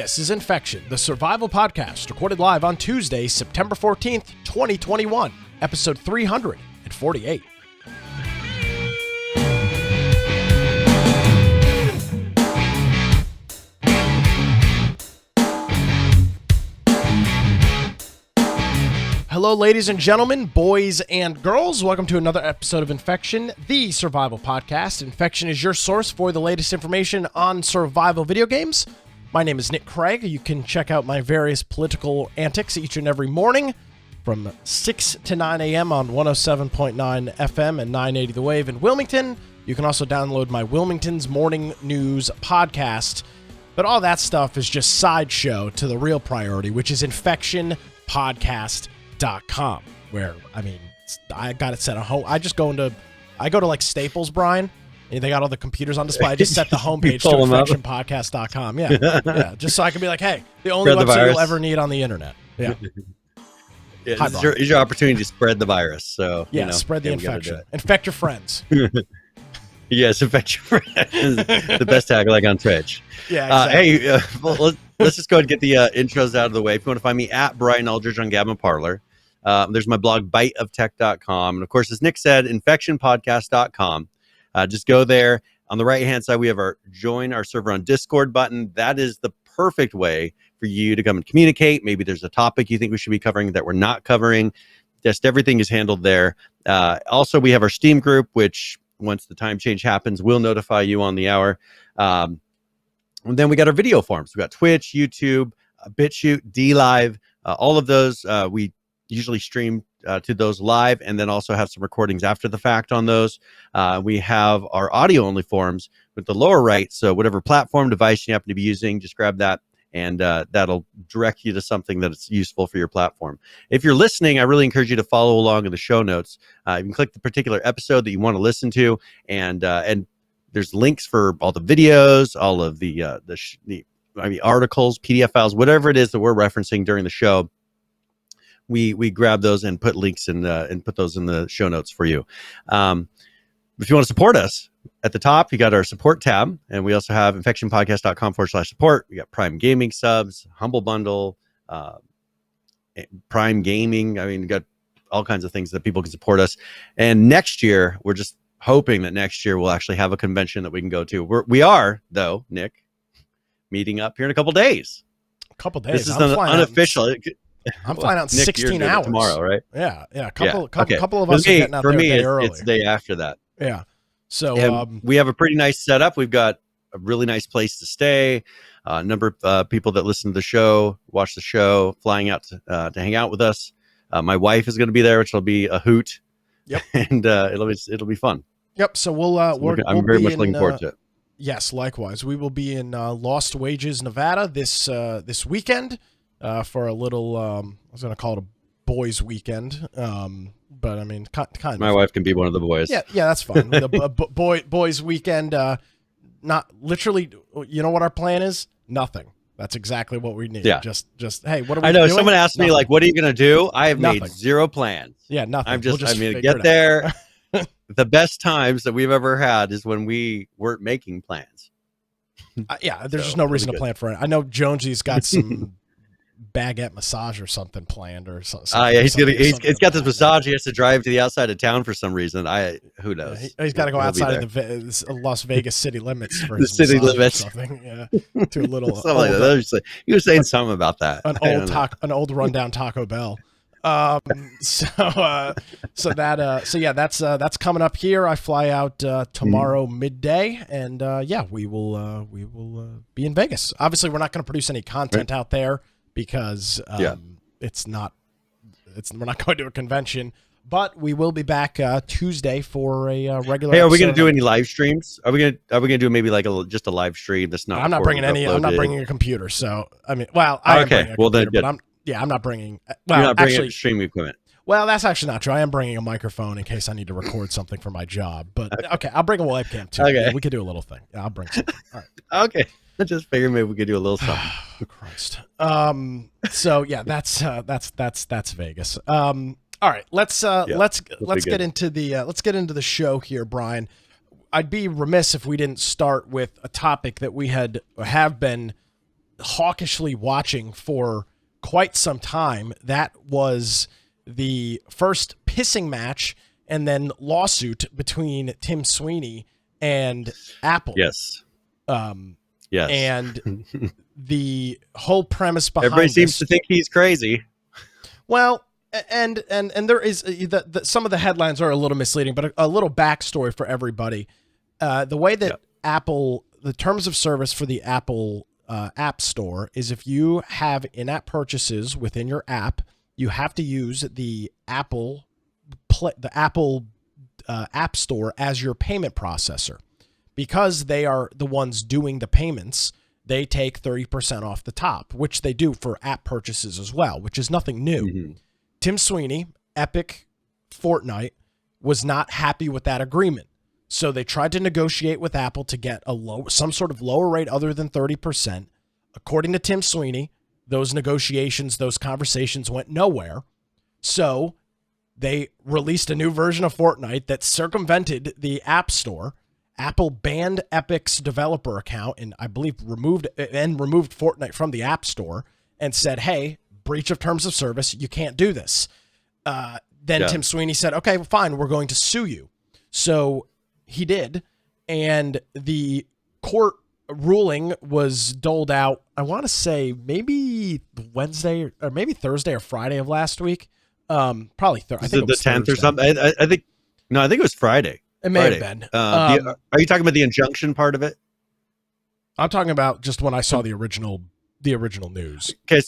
This is Infection, the survival podcast, recorded live on Tuesday, September 14th, 2021, episode 348. Hello, ladies and gentlemen, boys and girls. Welcome to another episode of Infection, the survival podcast. Infection is your source for the latest information on survival video games. My name is Nick Craig. You can check out my various political antics each and every morning from 6 to 9 a.m. on 107.9 FM and 980 The Wave in Wilmington. You can also download my Wilmington's Morning News podcast. But all that stuff is just sideshow to the real priority, which is infectionpodcast.com, where, I got it set at home. I go to like Staples, Brian, and they got all the computers on display. I just set the homepage to infectionpodcast.com. Yeah. Just so I can be like, hey, the only website you'll ever need on the internet. Yeah. This is your opportunity to spread the virus. So spread the infection. Infect your friends. Yes, infect your friends. The best tagline on Twitch. Yeah, exactly. Let's just go ahead and get the intros out of the way. If you want to find me at Brian Aldridge on Gab and Parler, there's my blog, biteoftech.com. And of course, as Nick said, infectionpodcast.com. Just go there. On the right-hand side, we have our join our server on Discord button. That is the perfect way for you to come and communicate. Maybe there's a topic you think we should be covering that we're not covering. Just everything is handled there. Also, we have our Steam group, which once the time change happens, we'll notify you on the hour. And then we got our video forums. We got Twitch, YouTube, BitChute, DLive, all of those. We usually stream to those live, and then also have some recordings after the fact on those. We have our audio only forums with the lower right. So whatever platform device you happen to be using, just grab that, and that'll direct you to something that's useful for your platform. If you're listening, I really encourage you to follow along in the show notes. You can click the particular episode that you want to listen to, and there's links for all the videos, all of the articles, PDF files, whatever it is that we're referencing during the show. We grab those and put links and put those in the show notes for you. If you want to support us, at the top, you got our support tab, and we also have infectionpodcast.com/support. We got Prime Gaming subs, Humble Bundle, Prime Gaming. We got all kinds of things that people can support us. And next year, we're just hoping that next year we'll actually have a convention that we can go to. We are, though, Nick, meeting up here in a couple days. This is unofficial. I'm flying out in Nick, 16 hours tomorrow, right? Yeah. A couple of us are getting out there a day early. It's the day after that. Yeah. So we have a pretty nice setup. We've got a really nice place to stay. A number of people that listen to the show, watch the show, flying out to hang out with us. My wife is going to be there, which will be a hoot. Yep. And it'll be fun. Yep. So I'm very much looking forward to it. Yes, likewise. We will be in Lost Wages, Nevada this weekend for a little. I was going to call it a boys' weekend, but kind of. My wife can be one of the boys. Yeah, that's fine. The boys' weekend. Not literally. You know what our plan is? Nothing. That's exactly what we need. Yeah. Just hey, what are we? I know. Doing? Someone asked me what are you going to do? I have made zero plans. Yeah, nothing. I'm going to get there. The best times that we've ever had is when we weren't making plans. There's just no reason to plan for it. I know Jonesy's got some baguette massage or something planned or something. He's got this massage. He has to drive to the outside of town for some reason. Who knows? He's got to go outside of the Las Vegas city limits for the city limits. Or something. Yeah, to a little. Something like that. You were saying something about that. An old rundown Taco Bell. That's coming up here. I fly out tomorrow midday, and we will be in Vegas. Obviously, we're not going to produce any content out there because we're not going to a convention. But we will be back Tuesday for a regular. Hey, are we going to do any live streams? Are we going to do maybe just a live stream that's not? I'm not bringing any. I'm not bringing a computer. So I'm not bringing. You're not bringing stream equipment. Well, that's actually not true. I am bringing a microphone in case I need to record something for my job. But okay, I'll bring a webcam too. Okay, we could do a little thing. Yeah, I'll bring something. All right. Okay, I just figured maybe we could do a little something. Christ. So yeah, that's Vegas. All right, let's get into the show here, Brian. I'd be remiss if we didn't start with a topic that we have been hawkishly watching for quite some time. That was the first pissing match and then lawsuit between Tim Sweeney and Apple. Yes. Yes. And the whole premise behind everybody seems to think he's crazy. Well, and there is some of the headlines are a little misleading, but a little backstory for everybody. The way that Apple, the terms of service for the Apple App Store is if you have in-app purchases within your app, you have to use the Apple App Store as your payment processor. Because they are the ones doing the payments, they take 30% off the top, which they do for app purchases as well, which is nothing new. Mm-hmm. Tim Sweeney, Epic, Fortnite, was not happy with that agreement. So they tried to negotiate with Apple to get some sort of lower rate other than 30%. According to Tim Sweeney, those negotiations, those conversations went nowhere. So they released a new version of Fortnite that circumvented the App Store. Apple banned Epic's developer account and I believe removed Fortnite from the App Store and said, hey, breach of terms of service, you can't do this. Tim Sweeney said, okay, well, fine, we're going to sue you. So he did, and the court ruling was doled out, I want to say maybe Wednesday or maybe Thursday or Friday of last week. Probably Thursday. I think it was the 10th Thursday. or something. I think it was Friday. It may have been. Are you talking about the injunction part of it? I'm talking about just when I saw the original news. Okay,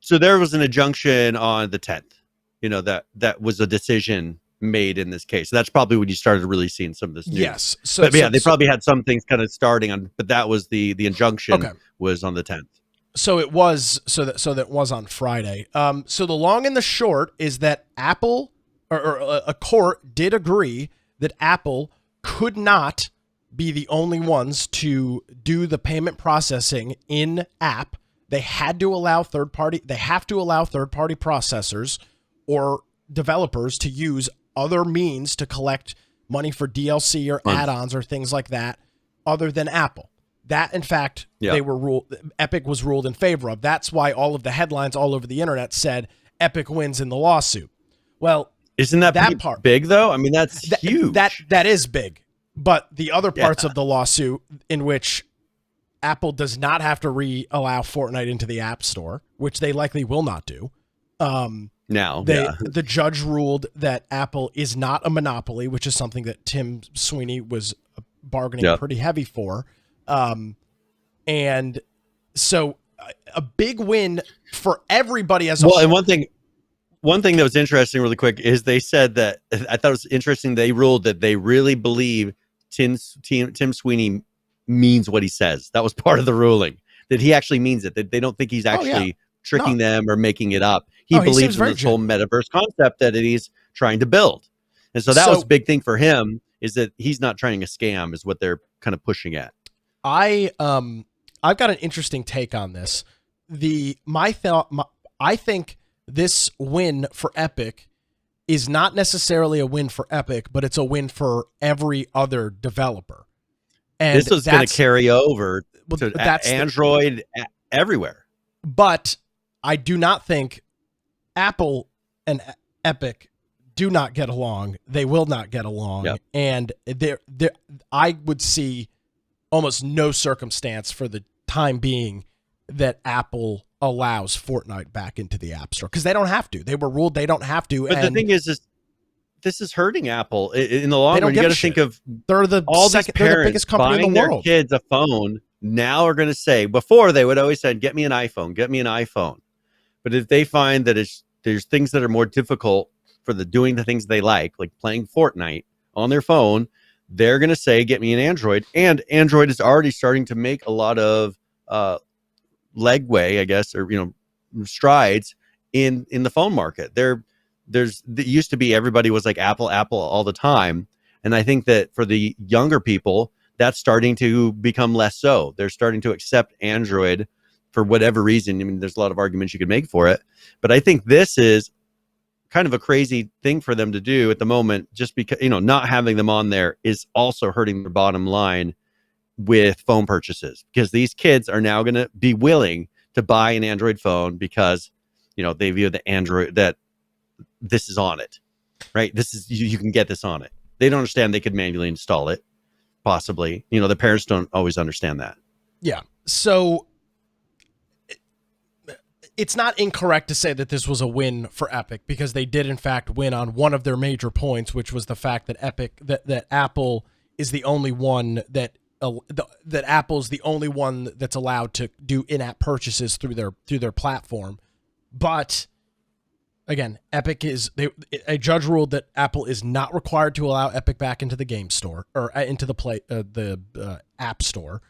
so there was an injunction on the 10th. That was a decision made in this case. So that's probably when you started really seeing some of this news. Yes. They probably had some things kind of starting on, but that was the injunction was on the 10th. So it was that was on Friday. So the long and the short is that Apple or a court did agree that Apple could not be the only ones to do the payment processing in app. They have to allow third-party processors or developers to use other means to collect money for DLC or add-ons or things like that other than Apple. That, in fact, Epic was ruled in favor of. That's why all of the headlines all over the internet said Epic wins in the lawsuit. Well, isn't that part big though? I mean, that's huge. That is big. But the other parts of the lawsuit in which Apple does not have to allow Fortnite into the App Store, which they likely will not do. The judge ruled that Apple is not a monopoly, which is something that Tim Sweeney was bargaining pretty heavy for. And so a big win for everybody as a whole. And one thing that was interesting really quick is they said that I thought it was interesting. They ruled that they really believe Tim Sweeney means what he says. That was part of the ruling, that he actually means it, that they don't think he's actually tricking them or making it up. He believes in this whole metaverse concept that he's trying to build. And so that was a big thing for him, is that he's not trying a scam, is what they're kind of pushing at. I've got an interesting take on this. I think this win for Epic is not necessarily a win for Epic, but it's a win for every other developer. And this is going to carry over to Android everywhere. But I do not think Apple and Epic do not get along. They will not get along. Yep. And I would see almost no circumstance for the time being that Apple allows Fortnite back into the App Store, because they don't have to. They were ruled they don't have to. But the thing is this is hurting Apple in the long run. You got to think of they're the biggest company in the world. Their kids a phone now are going to say, before they would always say, get me an iPhone, get me an iPhone. But if they find that there's things that are more difficult for doing the things they like playing Fortnite on their phone, they're going to say, get me an Android. And Android is already starting to make a lot of legway, I guess, or strides in the phone market. There used to be everybody was like Apple all the time, and I think that for the younger people, that's starting to become less so. They're starting to accept Android for whatever reason. I mean, there's a lot of arguments you could make for it, but I think this is kind of a crazy thing for them to do at the moment, just because not having them on there is also hurting their bottom line with phone purchases, because these kids are now going to be willing to buy an Android phone because, they view the Android that this is on it, right? This is, you can get this on it. They don't understand they could manually install it, possibly. The parents don't always understand that. Yeah. So it's not incorrect to say that this was a win for Epic, because they did in fact win on one of their major points, which was the fact that that Apple is the only one that Apple's the only one that's allowed to do in-app purchases through their platform. But again, a judge ruled that Apple is not required to allow Epic back into the game store or into the App Store.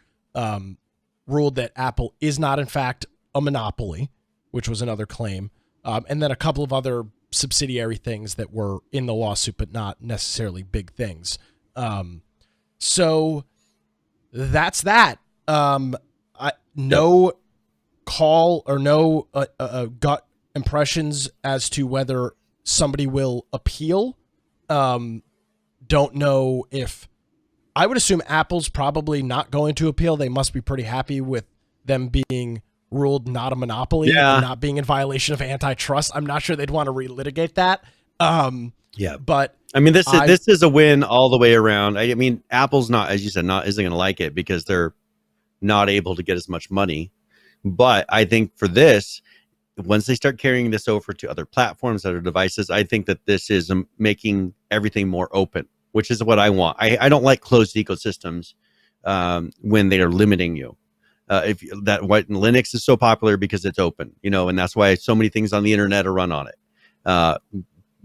Ruled that Apple is not in fact a monopoly, which was another claim, and then a couple of other subsidiary things that were in the lawsuit, but not necessarily big things. So that's that. No call or no gut impressions as to whether somebody will appeal. Don't know if... I would assume Apple's probably not going to appeal. They must be pretty happy with them being ruled not a monopoly and not being in violation of antitrust. I'm not sure they'd want to relitigate that. But I mean, this is a win all the way around. I mean, Apple's not, as you said, isn't going to like it because they're not able to get as much money. But I think for this, once they start carrying this over to other platforms, other devices, I think that this is making everything more open, which is what I want. I don't like closed ecosystems when they are limiting you. Linux is so popular because it's open, and that's why so many things on the internet are run on it.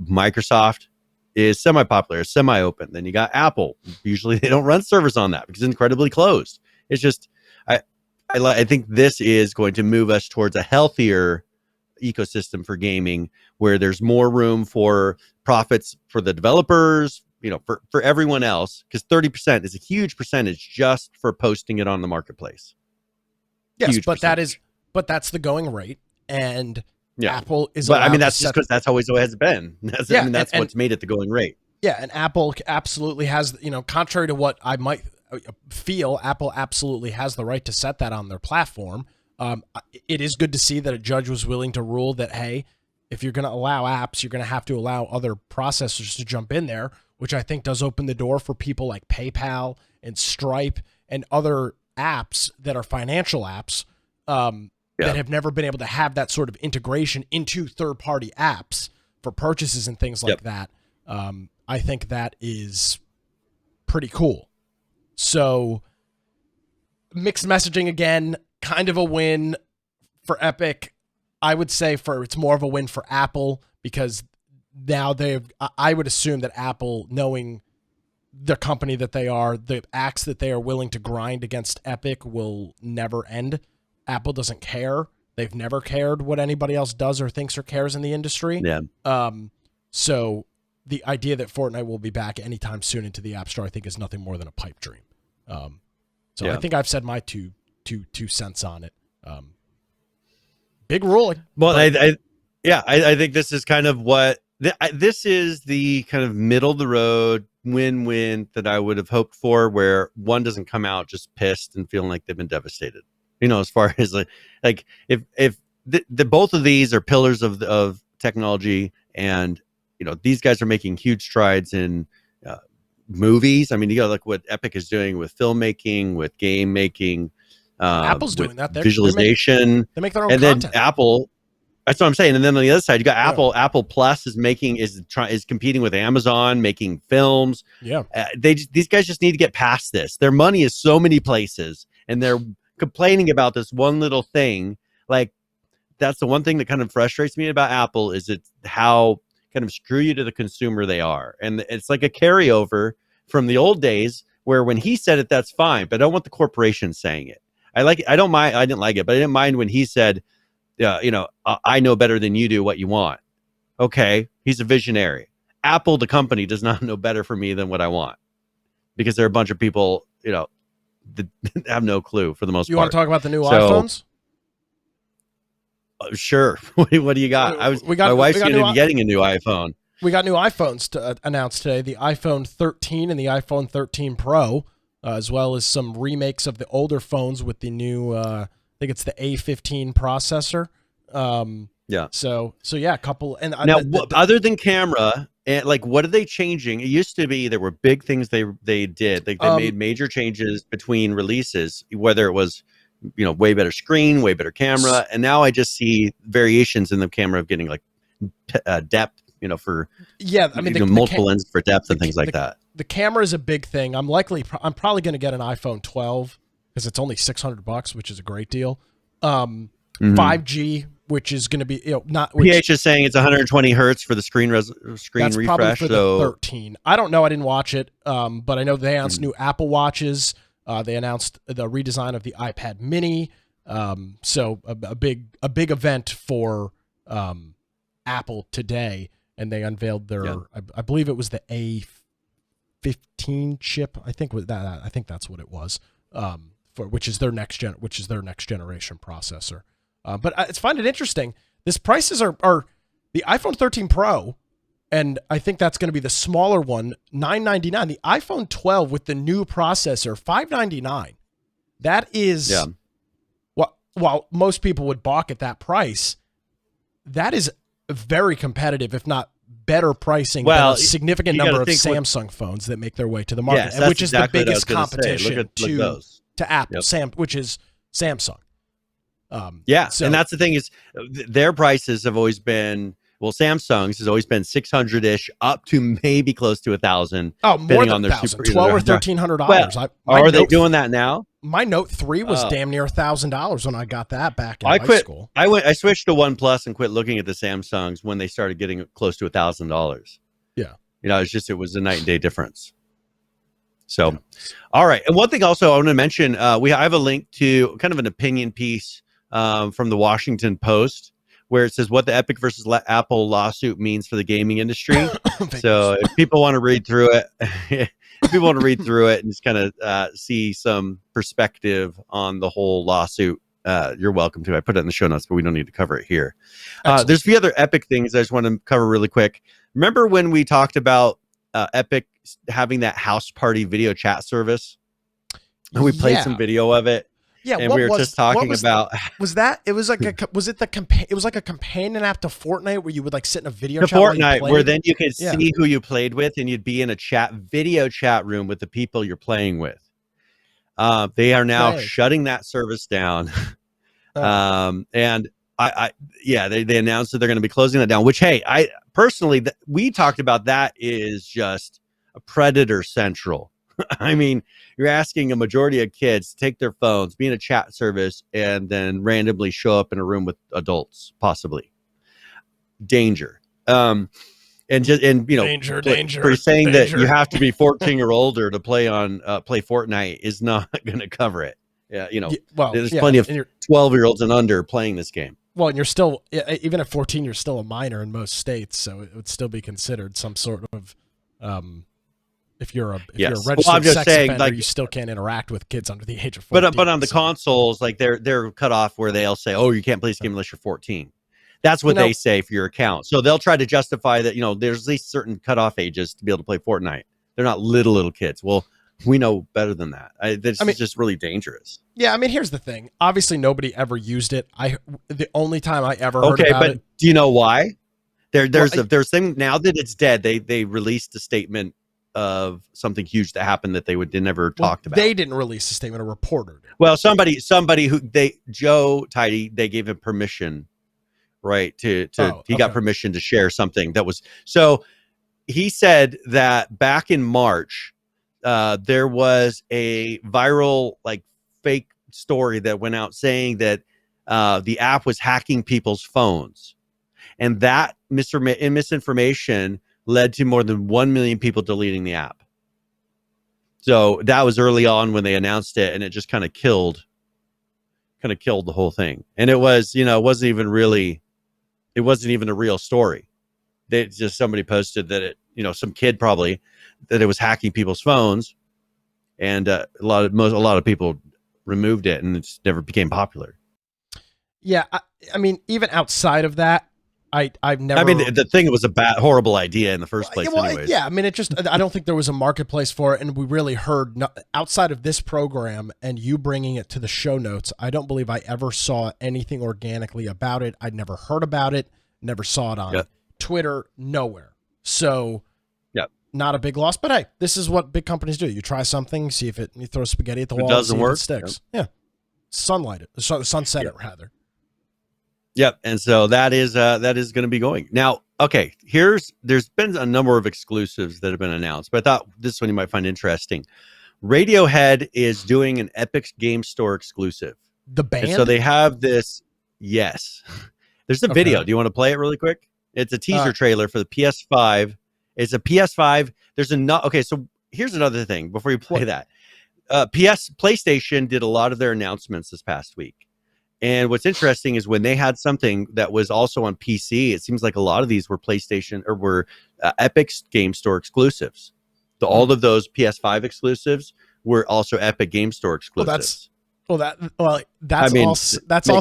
Microsoft is semi-popular, semi-open. Then you got Apple. Usually they don't run servers on that because it's incredibly closed. It's just, I think this is going to move us towards a healthier ecosystem for gaming, where there's more room for profits for the developers, for everyone else, because 30% is a huge percentage just for posting it on the marketplace. Yes, but that's the going rate, and Apple is. But I mean, that's just because that's always has been. That's what's made it the going rate. Yeah, and Apple absolutely has. Contrary to what I might feel, Apple absolutely has the right to set that on their platform. It is good to see that a judge was willing to rule that, hey, if you're going to allow apps, you're going to have to allow other processors to jump in there, which I think does open the door for people like PayPal and Stripe and other apps that are financial apps that have never been able to have that sort of integration into third-party apps for purchases and things like that. I think that is pretty cool. So mixed messaging again, kind of a win for Epic. I would say it's more of a win for Apple, because now I would assume that Apple, knowing the company that they are, the axe that they are willing to grind against Epic will never end. Apple doesn't care. They've never cared what anybody else does or thinks or cares in the industry. Yeah. So the idea that Fortnite will be back anytime soon into the App Store, I think, is nothing more than a pipe dream. I think I've said my two cents on it. Big ruling. Well, I think this is kind of what this is, the kind of middle of the road win-win that I would have hoped for, where one doesn't come out just pissed and feeling like they've been devastated. As far as like if the both of these are pillars of technology, and these guys are making huge strides in movies. I mean, you got like what Epic is doing with filmmaking, with game making. Apple's doing that. Visualization. They make their own content. Then Apple. That's what I'm saying. And then on the other side, you got Apple. Apple Plus is competing with Amazon, making films. Yeah. These guys just need to get past this. Their money is so many places, and they're complaining about this one little thing. Like, that's the one thing that kind of frustrates me about Apple, is it's how kind of screw you to the consumer they are. And it's like a carryover from the old days, where when he said it, that's fine, but I don't want the corporation saying it. I don't mind. I didn't like it, but I didn't mind when he said, I know better than you do what you want. Okay. He's a visionary. Apple, the company, does not know better for me than what I want, because there are a bunch of people, that have no clue for the most part. You want to talk about the new iPhones? Sure. What do you got? My wife's going to be getting a new iPhone. We got new iPhones to announce today: the iPhone 13 and the iPhone 13 Pro, as well as some remakes of the older phones with the new think it's the A15 processor. Yeah. So yeah, a couple. And Now, other than camera, and like, what are they changing? It used to be there were big things they did. Like they made major changes between releases, whether it was, way better screen, way better camera, and now I just see variations in the camera of getting like depth, for I mean multiple lenses for depth and things like that. The camera is a big thing. I'm probably going to get an iPhone 12 because it's only $600, which is a great deal. 5G, which is going to be not. PH is saying it's 120 hertz for the screen that's refresh. Probably for the 13. I don't know. I didn't watch it, but I know they announced new Apple Watches. They announced the redesign of the iPad Mini. So a big event for Apple today, and they unveiled their. I believe it was the A15 chip. I think that's what it was. Which is their next generation processor. But I find it interesting. These prices are the iPhone 13 Pro, and I think that's going to be the smaller one, $999. The iPhone 12 with the new processor, $599. That is, while most people would balk at that price, that is very competitive, if not better pricing than a significant number of Samsung phones that make their way to the market, which is the biggest competition to Apple, which is Samsung. And that's the thing is their prices have always been, Samsung's has always been 600-ish up to maybe close to 1,000. Oh, more than 1,000, $1,200 or $1,300. Are they doing that now? My Note 3 was damn near $1,000 when I got that back in high school. I switched to OnePlus and quit looking at the Samsungs when they started getting close to $1,000. Yeah. It was a night and day difference. So, all right. And one thing also I want to mention, I have a link to kind of an opinion piece from the Washington Post where it says what the Epic versus Apple lawsuit means for the gaming industry. So if people want to read through it, and just kind of see some perspective on the whole lawsuit, you're welcome to. I put it in the show notes, but we don't need to cover it here. There's a few other Epic things I just want to cover really quick. Remember when we talked about Epic having that house party video chat service? And we played some video of it. Yeah, and we were just talking about was it like a companion app to Fortnite where you would like sit in a video chat Fortnite where then you could see who you played with and you'd be in a video chat room with the people you're playing with. They are now shutting that service down. And they announced that they're going to be closing that down, which, hey, I personally, we talked about that is just a predator central. I mean, you're asking a majority of kids to take their phones, be in a chat service, and then randomly show up in a room with adults, possibly. Danger. Danger. For saying that you have to be 14 or older to play Fortnite is not going to cover it. Yeah, there's plenty of 12-year-olds and under playing this game. Well, and you're still, even at 14, you're still a minor in most states, so it would still be considered some sort of, if you're a registered sex offender, you still can't interact with kids under the age of 14. But on the consoles, like they're cut off where they'll say, "Oh, you can't play this game unless you're 14." That's what they say for your account. So they'll try to justify that there's at least certain cutoff ages to be able to play Fortnite. They're not little kids. Well, we know better than that. It's just really dangerous. Yeah, I mean, here's the thing. Obviously, nobody ever used it. The only time I ever heard about it. Do you know why? There's thing now that it's dead. They released a statement of something huge that happened that they never talked about. They didn't release a statement. A reporter did. Well, somebody who Joe Tidy, they gave him permission, right? He got permission to share something that was so. He said that back in March, there was a viral fake story that went out saying that the app was hacking people's phones, and that misinformation led to more than 1 million people deleting the app. So that was early on when they announced it, and it just kind of killed the whole thing. And it was, it wasn't even a real story. Somebody posted that it, some kid probably, that it was hacking people's phones, and a lot of people removed it, and it just never became popular. Yeah, I mean, even outside of that, I've never. I mean, the thing was a horrible idea in the first place, anyways. Yeah, I mean, I don't think there was a marketplace for it, and we really heard outside of this program and you bringing it to the show notes. I don't believe I ever saw anything organically about it. I'd never heard about it, never saw it on Twitter, nowhere. So, not a big loss. But hey, this is what big companies do. You try something, see if you throw spaghetti at the wall, doesn't work, it sticks. Yeah, sunlight it, sunset it rather. Yep, and so that is going to be going now. Okay, there's been a number of exclusives that have been announced, but I thought this one you might find interesting. Radiohead is doing an Epic Game Store exclusive. The band. And so they have this. Yes, there's a video. Do you want to play it really quick? It's a teaser trailer for the PS5. It's a PS5. Okay, so here's another thing before you play that. PlayStation did a lot of their announcements this past week. And what's interesting is when they had something that was also on PC, it seems like a lot of these were PlayStation or were Epic Game Store exclusives. So all of those PS5 exclusives were also Epic Game Store exclusives. That's all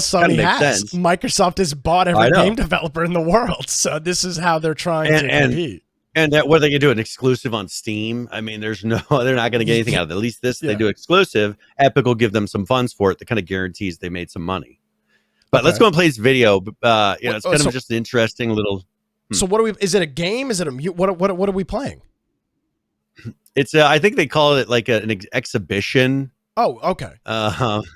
Sony has. Sense. Microsoft has bought every game developer in the world, so this is how they're trying to compete. And what are they going to do? An exclusive on Steam? I mean, they're not going to get anything out of it. At least they do exclusive. Epic will give them some funds for it that kind of guarantees they made some money. But let's go and play this video. It's kind of just an interesting little. So what is it a game? Is it what are we playing? It's I think they call it like an exhibition. Oh, okay.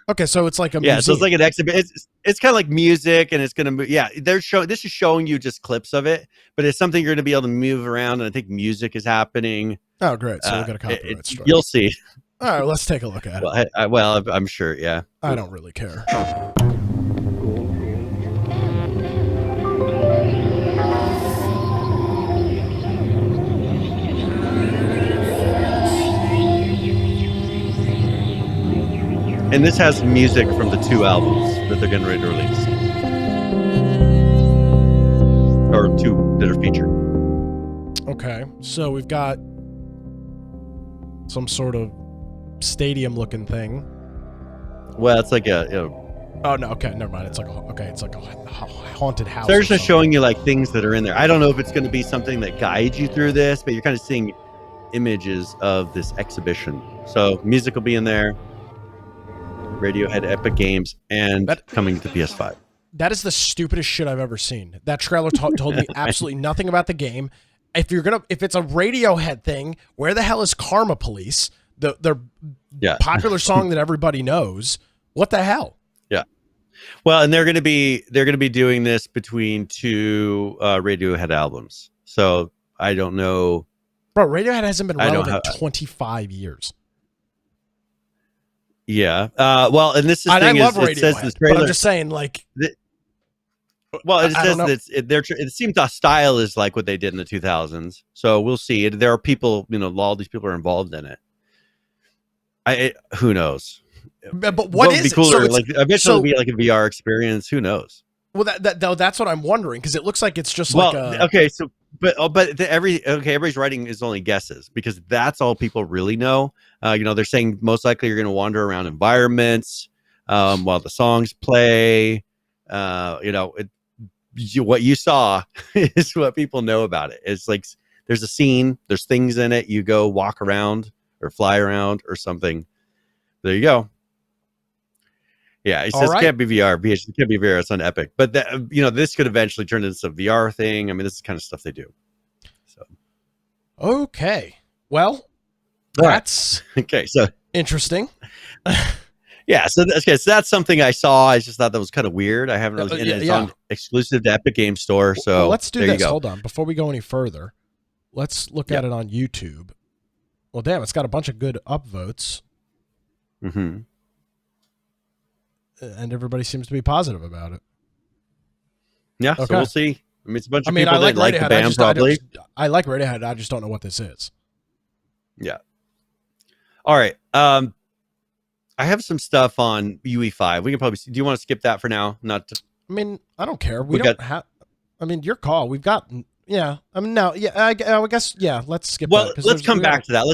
Okay, so it's like a museum. So it's like an exhibition. It's kind of like music, and it's gonna this is showing you just clips of it, but it's something you're gonna be able to move around, and I think music is happening. Oh, great! So we got a copyright strike. You'll see. All right, let's take a look at it. I'm sure. Yeah, I don't really care. And this has music from the 2 albums that they're getting ready to release. Or 2 that are featured. Okay, so we've got some sort of stadium-looking thing. Well, it's like a... Oh, no, okay, never mind. It's like a haunted house. They're just showing you like things that are in there. I don't know if it's going to be something that guides you through this, but you're kind of seeing images of this exhibition. So music will be in there. Radiohead, Epic Games, and coming to PS5. That is the stupidest shit I've ever seen. That trailer told me absolutely nothing about the game. If it's a Radiohead thing, where the hell is Karma Police? Their popular song that everybody knows. What the hell? Yeah. Well, and they're going to be doing this between 2 Radiohead albums. So I don't know. Bro, Radiohead hasn't been relevant in 25 years. Yeah. Well, and this is the thing is, it says this trailer. But I'm just saying, like. It says that it seems the style is like what they did in the 2000s. So we'll see. There are people, all these people are involved in it. Who knows? But what is be cooler? It? So eventually it'll be like a VR experience. Who knows? Well, that's what I'm wondering, because it looks like it's just okay. So, everybody's writing is only guesses, because that's all people really know. They're saying most likely you're going to wander around environments while the songs play. What you saw is what people know about it. It's like there's a scene, there's things in it. You go walk around or fly around or something. There you go. Yeah, it says it can't be VR. It can't be VR. It's on Epic. But this could eventually turn into a VR thing. I mean, this is the kind of stuff they do. So, okay. Well, that's So interesting. Yeah. So that's something I saw. I just thought that was kind of weird. I haven't really. It's on exclusive to Epic Game Store. So well, let's do this. Hold on, before we go any further, let's look at it on YouTube. Well, damn, it's got a bunch of good upvotes. Mm-hmm. And everybody seems to be positive about it. Yeah, so we'll see. I mean, it's a bunch of people that like the band, probably. I like Radiohead. I just don't know what this is. Yeah. All right. I have some stuff on UE5. We can probably. Do you want to skip that for now? Not. I mean, I don't care. We don't have. I mean, your call. We've got Yeah. I mean, no. Yeah. I guess. Yeah. Let's skip Well, that. let's come back to that.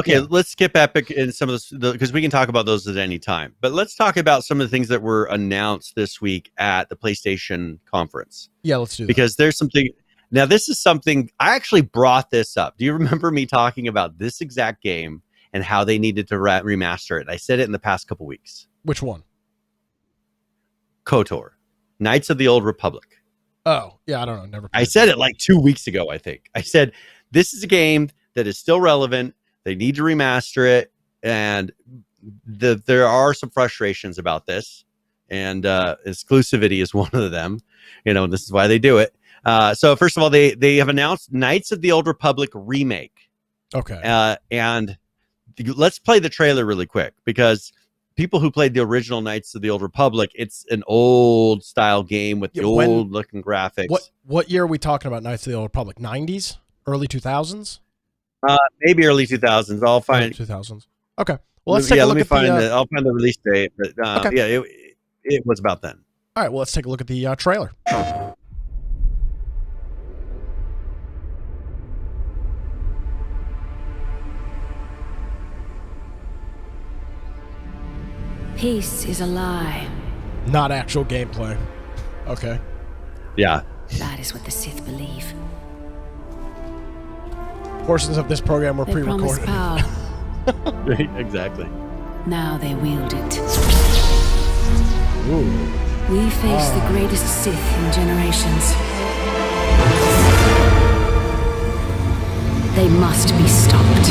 Yeah. Let's skip Epic and some of this because we can talk about those at any time. But let's talk about some of the things that were announced this week at the PlayStation conference. Yeah. Let's do that. Because there's something. Now, this is something I actually brought this up. Do you remember me talking about this exact game and how they needed to remaster it? I said it in the past couple weeks. Which one? KOTOR, Knights of the Old Republic. Oh, yeah, I don't know. Never. I said it like 2 weeks ago, I think. I said, this is a game that is still relevant. They need to remaster it. And there are some frustrations about this. And exclusivity is one of them. This is why they do it. So first of all, they have announced Knights of the Old Republic remake. Okay. And let's play the trailer really quick because people who played the original Knights of the Old Republic, it's an old style game with the old looking graphics. What year are we talking about? Knights of the Old Republic? 90s, early 2000s? Maybe early 2000s. I'll find 2000s. Okay. Well, let's take a look at I'll find the release date, but okay. Yeah, it was about then. All right. Well, let's take a look at the trailer. Peace is a lie. Not actual gameplay. Okay. Yeah. That is what the Sith believe. Portions of this program were They promise pre-recorded. power. Exactly. Now they wield it. Ooh. We face the greatest Sith in generations. They must be stopped.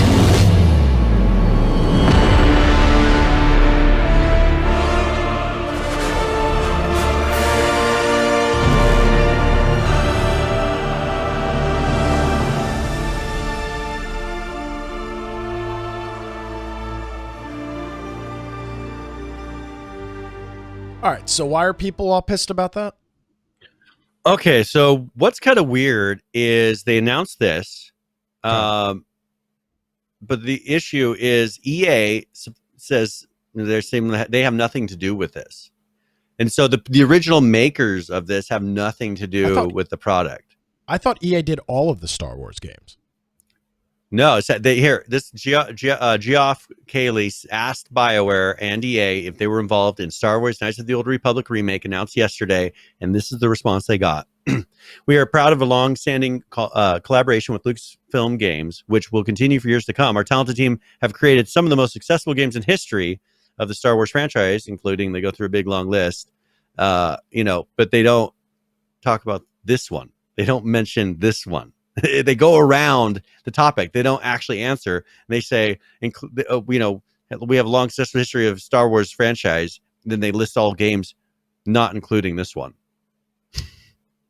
All right, so why are people all pissed about that? Okay, so what's kind of weird is they announced this, but the issue is EA says they're saying that they have nothing to do with this, and so the original makers of this have nothing to do with the product. I thought EA did all of the Star Wars games. No, it's that Geoff Keighley asked BioWare and EA if they were involved in Star Wars Knights of the Old Republic remake announced yesterday, and this is the response they got. We are proud of a long-standing collaboration with Lucasfilm Games, which will continue for years to come. Our talented team have created some of the most successful games in history of the Star Wars franchise, including, they go through a big long list, but they don't talk about this one. They don't mention this one. They go around the topic. They don't actually answer. They say, we have a long successful history of Star Wars franchise. Then they list all games, not including this one.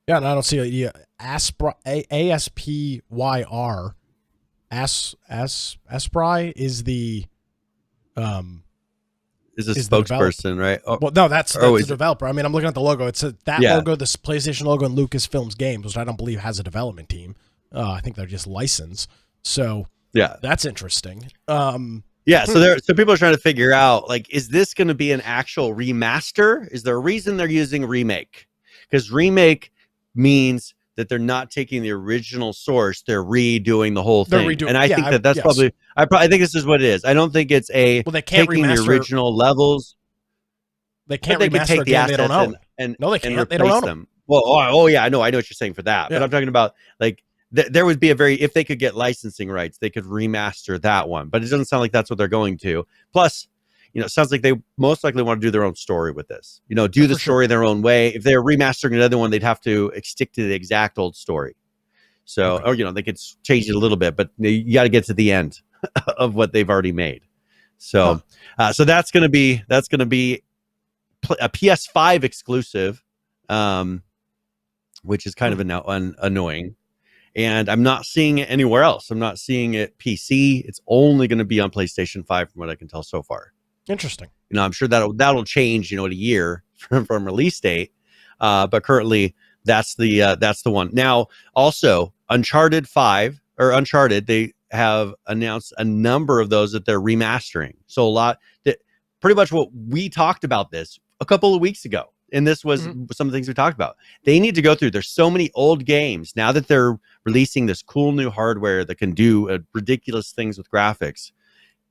Yeah, and I don't see it. ASPYR. Aspry is the is a spokesperson, right? Oh, well, no, that's the developer. I mean, I'm looking at the logo. It's logo, this PlayStation logo, and Lucasfilm's games, which I don't believe has a development team. I think they're just licensed. So yeah, that's interesting. Yeah, so people are trying to figure out, like, is this going to be an actual remaster? Is there a reason they're using remake? Because remake means that they're not taking the original source; they're redoing the whole thing. And I think that's probably. I think this is what it is. I don't think it's a they can't taking remaster the original levels. They can't they remaster take the assets they don't own. and no, they can't. And they don't own them. Well, yeah, I know what you're saying for that, but I'm talking about like. There would be if they could get licensing rights, they could remaster that one. But it doesn't sound like that's what they're going to. Plus, it sounds like they most likely want to do their own story with this. Do the story their own way. If they're remastering another one, they'd have to stick to the exact old story. So, or they could change it a little bit, but you got to get to the end of what they've already made. So, so that's going to be a PS5 exclusive, which is kind of annoying. And I'm not seeing it anywhere else. I'm not seeing it PC. It's only going to be on PlayStation 5 from what I can tell so far. Interesting. I'm sure that'll change, in a year from release date. But currently that's the one. Now, also Uncharted, they have announced a number of those that they're remastering. So pretty much what we talked about this a couple of weeks ago. And this was some of the things we talked about. They need to go through. There's so many old games now that they're releasing this cool new hardware that can do ridiculous things with graphics.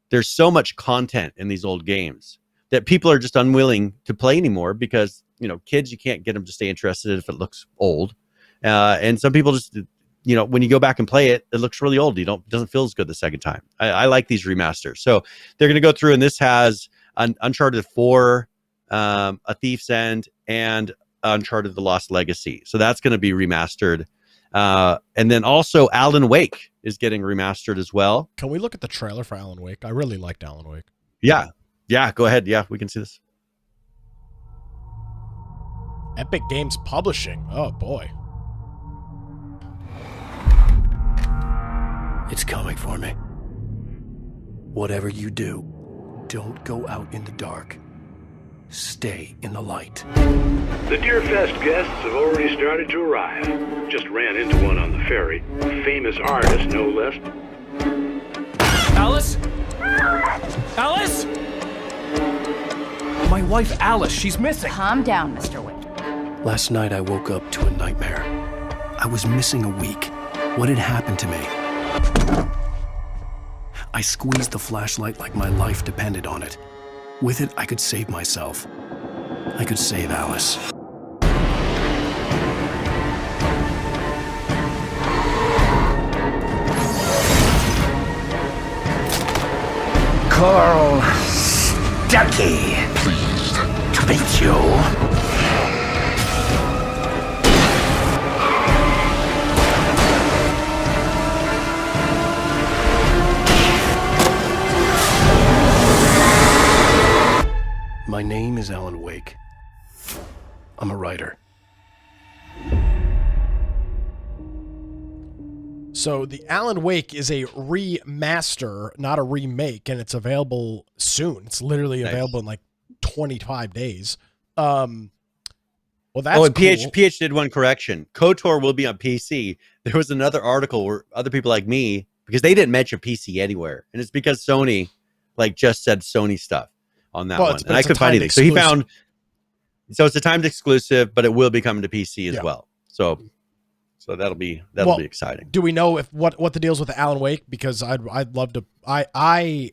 There's so much content in these old games that people are just unwilling to play anymore because, kids, you can't get them to stay interested if it looks old. And some people just, when you go back and play it, it looks really old. It doesn't feel as good the second time. I like these remasters. So they're going to go through, and this has Uncharted 4, A Thief's End, and Uncharted The Lost Legacy. So that's going to be remastered. And then also Alan Wake is getting remastered as well. Can we look at the trailer for Alan Wake? I really liked Alan Wake. Yeah, go ahead. Yeah, we can see this. Epic Games Publishing. Oh, boy. It's coming for me. Whatever you do, don't go out in the dark. Stay in the light. The Deerfest guests have already started to arrive. Just ran into one on the ferry. A famous artist, no less. Alice? Alice? My wife Alice, she's missing. Calm down, Mr. Wick. Last night I woke up to a nightmare. I was missing a week. What had happened to me? I squeezed the flashlight like my life depended on it. With it, I could save myself. I could save Alice. Carl Stuckey. Pleased to meet you. My name is Alan Wake. I'm a writer. So the Alan Wake is a remaster, not a remake, and it's available soon. It's literally available in like 25 days. Well, that's and cool. PH did one correction. KOTOR will be on PC. There was another article where other people like me, because they didn't mention PC anywhere, and it's because Sony just said Sony stuff on that one, and I couldn't find anything. So he found, it's a timed exclusive, but it will be coming to PC as well. So that'll be exciting. Do we know what the deal's with Alan Wake? Because I'd love to. I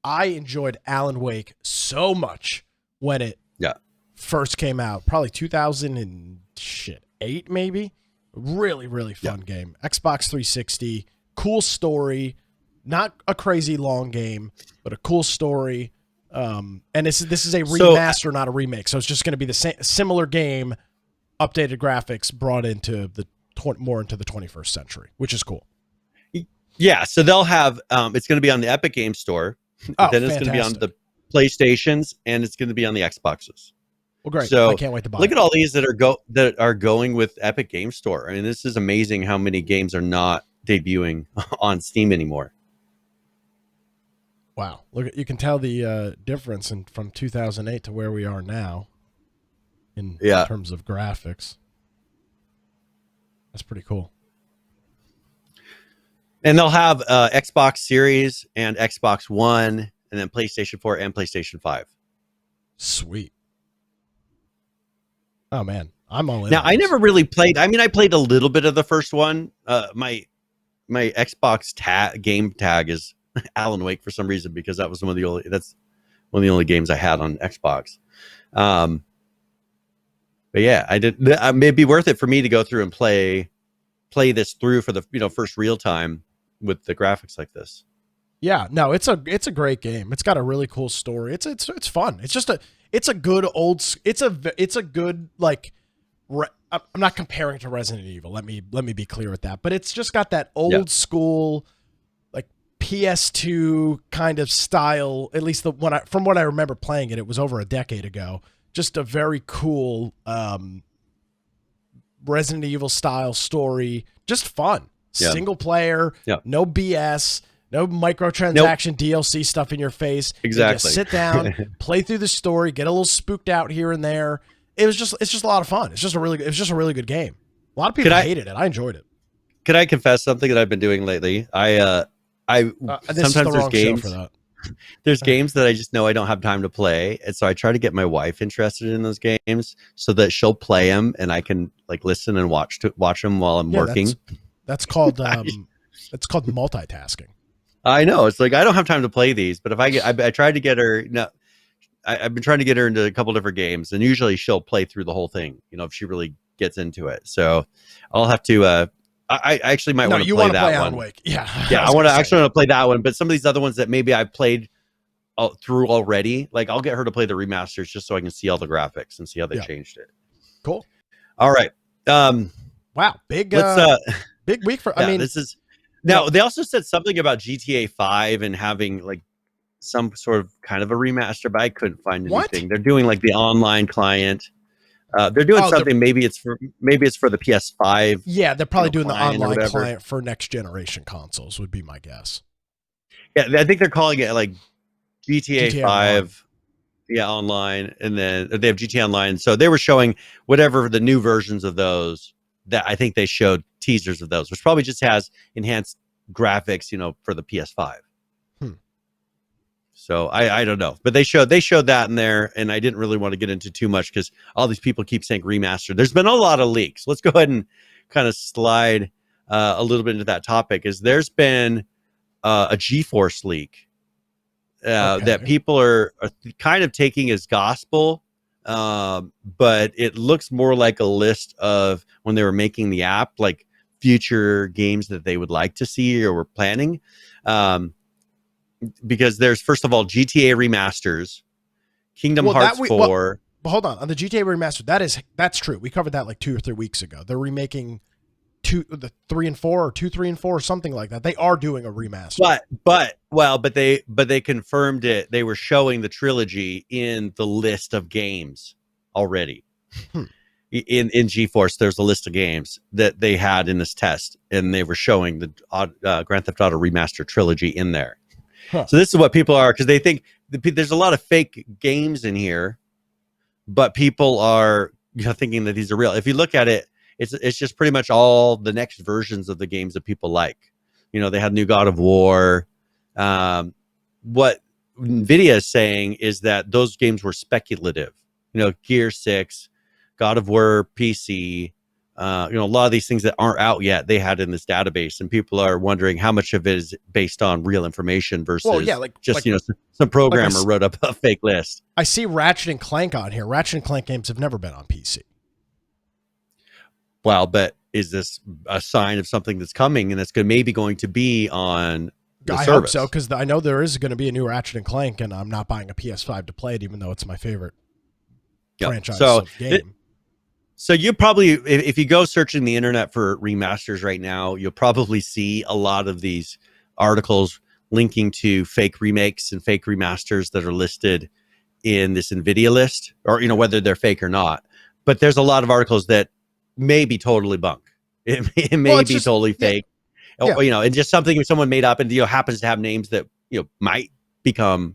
enjoyed Alan Wake so much when it first came out, probably 2008 maybe. Really fun game. Xbox 360, cool story, not a crazy long game, but a cool story. And this is a remaster, not a remake. So it's just going to be the similar game, updated graphics brought into more into the 21st century, which is cool. Yeah. So they'll have, it's going to be on the Epic Games Store. Then it's going to be on the PlayStations, and it's going to be on the Xboxes. Well, great. So I can't wait to buy look at all these that are going with Epic Games Store. I mean, this is amazing how many games are not debuting on Steam anymore. Wow. You can tell the difference from 2008 to where we are now in terms of graphics. That's pretty cool. And they'll have Xbox Series and Xbox One, and then PlayStation 4 and PlayStation 5. Sweet. Oh, man. I'm all in. Now, I never really played. I mean, I played a little bit of the first one. My Xbox game tag is Alan Wake for some reason, because that's one of the only games I had on Xbox. But yeah, I did. It'd be worth it for me to go through and play this through for the first real time with the graphics like this. Yeah, no, it's a great game. It's got a really cool story. It's fun. It's a good I'm not comparing to Resident Evil. Let me be clear with that. But it's just got that old school PS2 kind of style. At least from what I remember playing it was over a decade ago. Just a very cool Resident Evil style story. Just fun. Yeah. Single player. Yeah. No BS. No microtransaction DLC stuff in your face. Exactly. You just sit down, play through the story, get a little spooked out here and there. It's just a lot of fun. It's just a really good game. A lot of people hated it. I enjoyed it. Could I confess something that I've been doing lately? This sometimes is the there's wrong games show for that. there's games that I just know I don't have time to play, and so I try to get my wife interested in those games so that she'll play them and I can like listen and watch them while I'm working. That's called multitasking. I know, it's like I don't have time to play these, but if I tried to get her. No, I've been trying to get her into a couple different games, and usually she'll play through the whole thing. If she really gets into it. So I'll have to. I actually might want to play that play one. Alan Wake. Yeah, I want to play that one. But some of these other ones that maybe I've played through already, like I'll get her to play the remasters just so I can see all the graphics and see how they changed it. Cool. All right. Wow, big week for. I mean, this is now. They also said something about GTA 5 and having like some sort of kind of a remaster, but I couldn't find anything. What? They're doing like the online client. They're doing something. Maybe it's for the PS5. Yeah, they're probably doing the online client for next generation consoles. Would be my guess. Yeah, I think they're calling it like GTA 5. Yeah, online, and then they have GTA Online. So they were showing whatever the new versions of those. That I think they showed teasers of those, which probably just has enhanced graphics, for the PS5. So I don't know, but they showed that in there, and I didn't really want to get into too much because all these people keep saying remaster. There's been a lot of leaks. Let's go ahead and kind of slide a little bit into that topic. There's been a GeForce leak that people are kind of taking as gospel, but it looks more like a list of when they were making the app, like future games that they would like to see or were planning. Because there's, first of all, GTA remasters, Kingdom Hearts 4. But hold on the GTA remaster. That's true. We covered that like 2 or 3 weeks ago. They're remaking 3 and 4 or 2, 3 and 4 or something like that. They are doing a remaster. But they confirmed it. They were showing the trilogy in the list of games already. In GeForce, there's a list of games that they had in this test, and they were showing the Grand Theft Auto Remaster trilogy in there. So this is what people are, because they think there's a lot of fake games in here, but people are thinking that these are real. If you look at it, it's just pretty much all the next versions of the games that people like. They had new God of War. What Nvidia is saying is that those games were speculative. Gear 6, God of War PC. A lot of these things that aren't out yet, they had in this database, and people are wondering how much of it is based on real information versus some programmer wrote up a fake list. I see Ratchet and Clank on here. Ratchet and Clank games have never been on PC. Well, but is this a sign of something that's coming and that's maybe going to be on the service? Hope so, because I know there is going to be a new Ratchet and Clank, and I'm not buying a PS5 to play it, even though it's my favorite franchise of game. So you probably, if you go searching the internet for remasters right now, you'll probably see a lot of these articles linking to fake remakes and fake remasters that are listed in this Nvidia list, or whether they're fake or not. But there's a lot of articles that may be totally bunk. It may be totally fake, and just something someone made up, and happens to have names that might become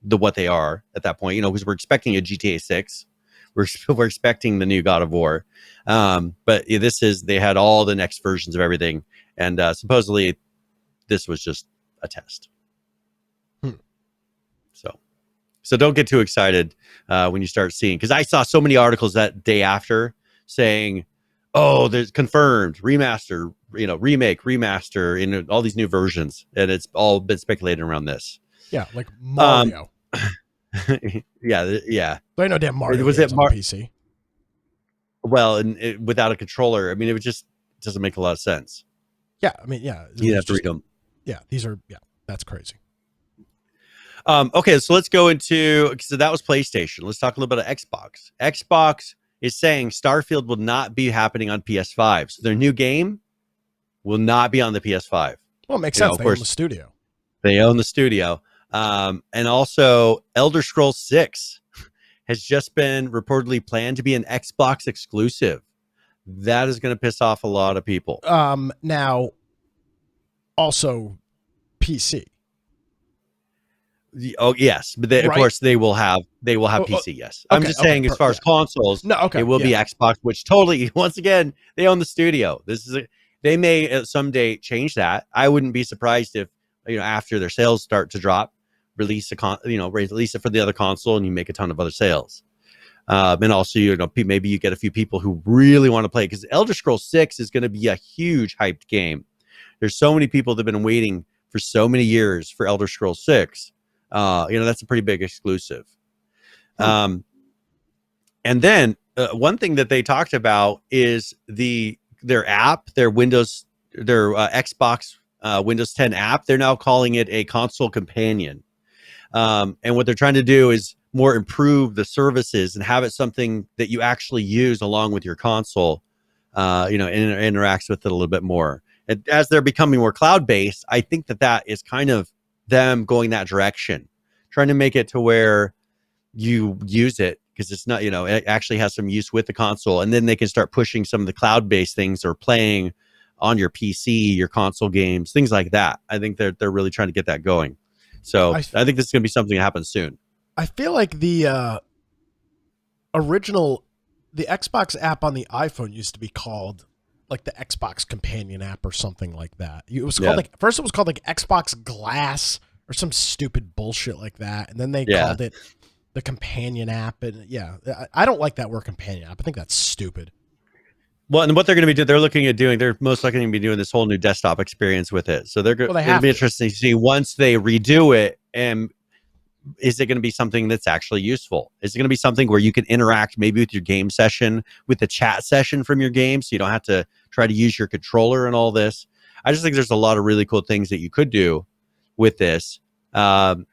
what they are at that point. Because we're expecting a GTA 6. We're expecting the new God of War, but they had all the next versions of everything, and supposedly this was just a test. So don't get too excited when you start seeing, because I saw so many articles that day after saying, "Oh, there's confirmed remaster, remake, remaster in all these new versions," and it's all been speculated around this. Yeah, like Mario. yeah. But I know damn Mario was it on PC. Well, and without a controller, it just doesn't make a lot of sense. Yeah, you have to read them. Yeah, that's crazy. Okay, so let's go into, so that was PlayStation. Let's talk a little bit of Xbox. Xbox is saying Starfield will not be happening on PS5. So their new game will not be on the PS5. Well, it makes sense. They own the studio. They own the studio. And also Elder Scrolls 6 has just been reportedly planned to be an Xbox exclusive. That is going to piss off a lot of people. Now also PC. Oh yes, but of course they will have PC. Yes, I'm just saying as far as consoles, it will be Xbox, which totally, once again, they own the studio. They may someday change that. I wouldn't be surprised if after their sales start to drop, release release it for the other console, and you make a ton of other sales. And also, maybe you get a few people who really want to play, because Elder Scrolls 6 is going to be a huge hyped game. There's so many people that have been waiting for so many years for Elder Scrolls 6. That's a pretty big exclusive. And then one thing that they talked about is their app, their Xbox Windows 10 app. They're now calling it a console companion. And what they're trying to do is more improve the services and have it something that you actually use along with your console, and interacts with it a little bit more. And as they're becoming more cloud-based, I think that is kind of them going that direction, trying to make it to where you use it because it's not, it actually has some use with the console, and then they can start pushing some of the cloud-based things or playing on your PC, your console games, things like that. I think they're really trying to get that going. So I think this is going to be something that happens soon. I feel like the Xbox app on the iPhone used to be called like the Xbox Companion app or something like that. It was called first it was called like Xbox Glass or some stupid bullshit like that, and then they called it the Companion app. And I don't like that word Companion app. I think that's stupid. Well, and what they're going to be doing, they're most likely going to be doing this whole new desktop experience with it. So it'll be interesting to see once they redo it, and is it going to be something that's actually useful? Is it going to be something where you can interact maybe with your game session, with the chat session from your game, so you don't have to try to use your controller and all this? I just think there's a lot of really cool things that you could do with this that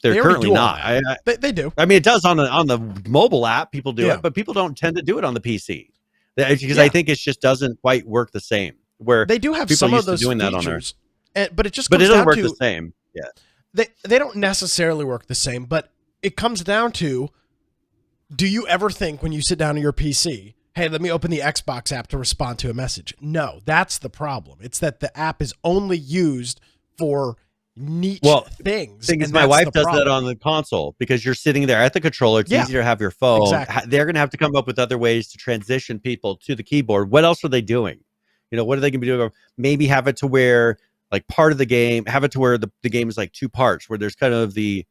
they're currently not. They do. I mean, it does on the mobile app. People do it, but people don't tend to do it on the PC because I think it just doesn't quite work the same. Where they do have some of those doing features, that on there, but it doesn't work the same. Yeah. They don't necessarily work the same, but it comes down to, do you ever think when you sit down to your PC, hey, let me open the Xbox app to respond to a message? No, that's the problem. It's that the app is only used for niche things. Thing is, my wife does that on the console because you're sitting there at the controller. It's easier to have your phone. Exactly. They're going to have to come up with other ways to transition people to the keyboard. What else are they doing? What are they going to be doing? Maybe have it to where, like, part of the game, have it to where the game is like two parts, where there's kind of the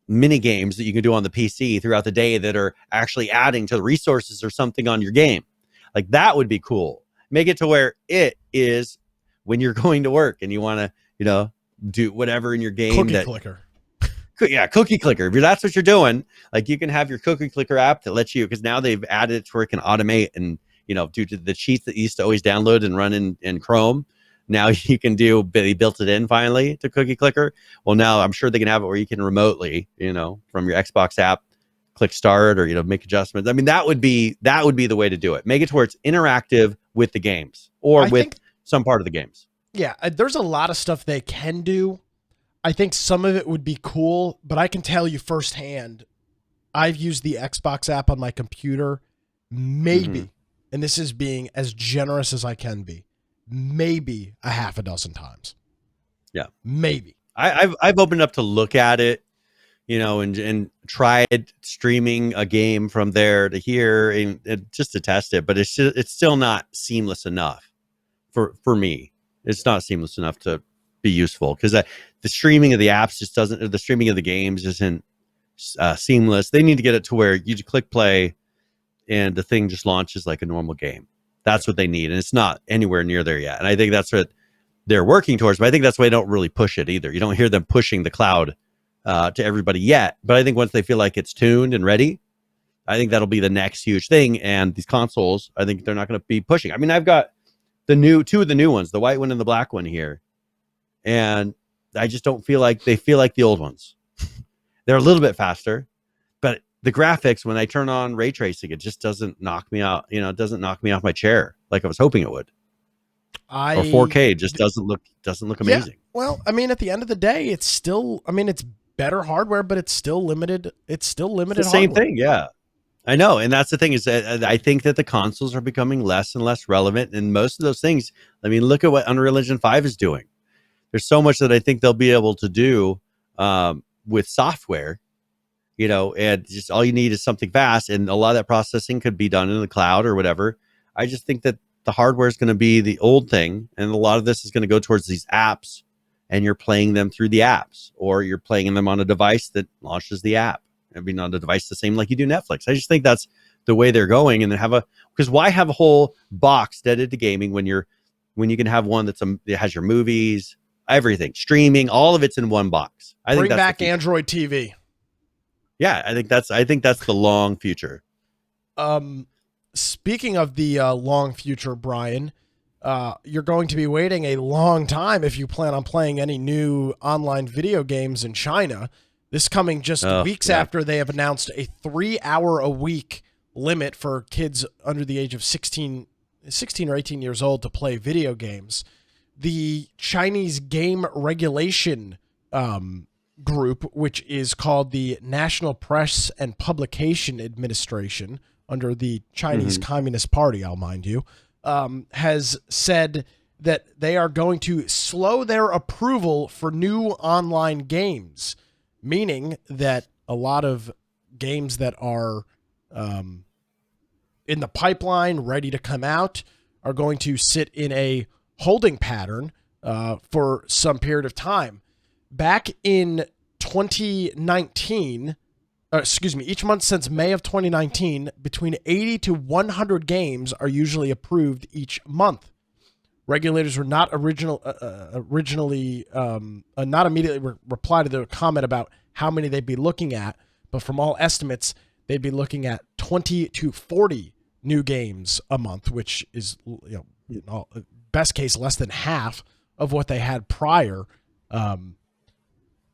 mini games that you can do on the PC throughout the day that are actually adding to the resources or something on your game. Like, that would be cool. Make it to where it is when you're going to work and you want to, do whatever in your game. Cookie clicker. Yeah, cookie clicker. If that's what you're doing, like, you can have your cookie clicker app that lets you, because now they've added it to where it can automate and, due to the cheats that you used to always download and run in Chrome. Now you can they built it in finally to Cookie Clicker. Well, now I'm sure they can have it where you can remotely, from your Xbox app, click start or, make adjustments. I mean, that would be the way to do it. Make it to where it's interactive with the games or with some part of the games. Yeah, there's a lot of stuff they can do. I think some of it would be cool, but I can tell you firsthand, I've used the Xbox app on my computer maybe, and this is being as generous as I can be, maybe a half a dozen times. Yeah, maybe. I've opened up to look at it, and tried streaming a game from there to here and just to test it, but it's still not seamless enough for me. It's not seamless enough to be useful because the streaming of the apps just doesn't, or the streaming of the games isn't seamless. They need to get it to where you just click play and the thing just launches like a normal game. That's what they need. And it's not anywhere near there yet. And I think that's what they're working towards. But I think that's why they don't really push it either. You don't hear them pushing the cloud to everybody yet. But I think once they feel like it's tuned and ready, I think that'll be the next huge thing. And these consoles, I think they're not going to be pushing. I mean, I've got two of the new ones, the white one and the black one here. And I just don't feel like they feel like the old ones. They're a little bit faster. But the graphics, when I turn on ray tracing, it just doesn't knock me out. It doesn't knock me off my chair like I was hoping it would. Or 4K just doesn't look amazing. Yeah, well, I mean, at the end of the day, it's still, it's better hardware, but it's still limited. It's still limited. It's the same thing, yeah. I know, and that's the thing is that I think that the consoles are becoming less and less relevant, and most of those things. I mean, look at what Unreal Engine 5 is doing. There's so much that I think they'll be able to do with software. And just all you need is something fast, and a lot of that processing could be done in the cloud or whatever. I just think that the hardware is going to be the old thing, and a lot of this is going to go towards these apps and you're playing them through the apps, or you're playing them on a device that launches the app. I mean, on the device the same like you do Netflix. I just think that's the way they're going, and then because why have a whole box dedicated to gaming when you can have one that has your movies, everything, streaming, all of it's in one box. I think Bring that's back Android TV. Yeah, I think that's the long future. Speaking of the long future, Brian, you're going to be waiting a long time if you plan on playing any new online video games in China. This coming just weeks after they have announced a 3-hour a week limit for kids under the age of 16 or 18 years old to play video games. The Chinese Game Regulation group, which is called the National Press and Publication Administration under the Chinese Communist Party, I'll mind you, has said that they are going to slow their approval for new online games, meaning that a lot of games that are in the pipeline, ready to come out, are going to sit in a holding pattern for some period of time. Back in 2019, each month since May of 2019, between 80 to 100 games are usually approved each month. Regulators were not originally not immediately reply to the comment about how many they'd be looking at, but from all estimates, they'd be looking at 20 to 40 new games a month, which is, best case less than half of what they had prior.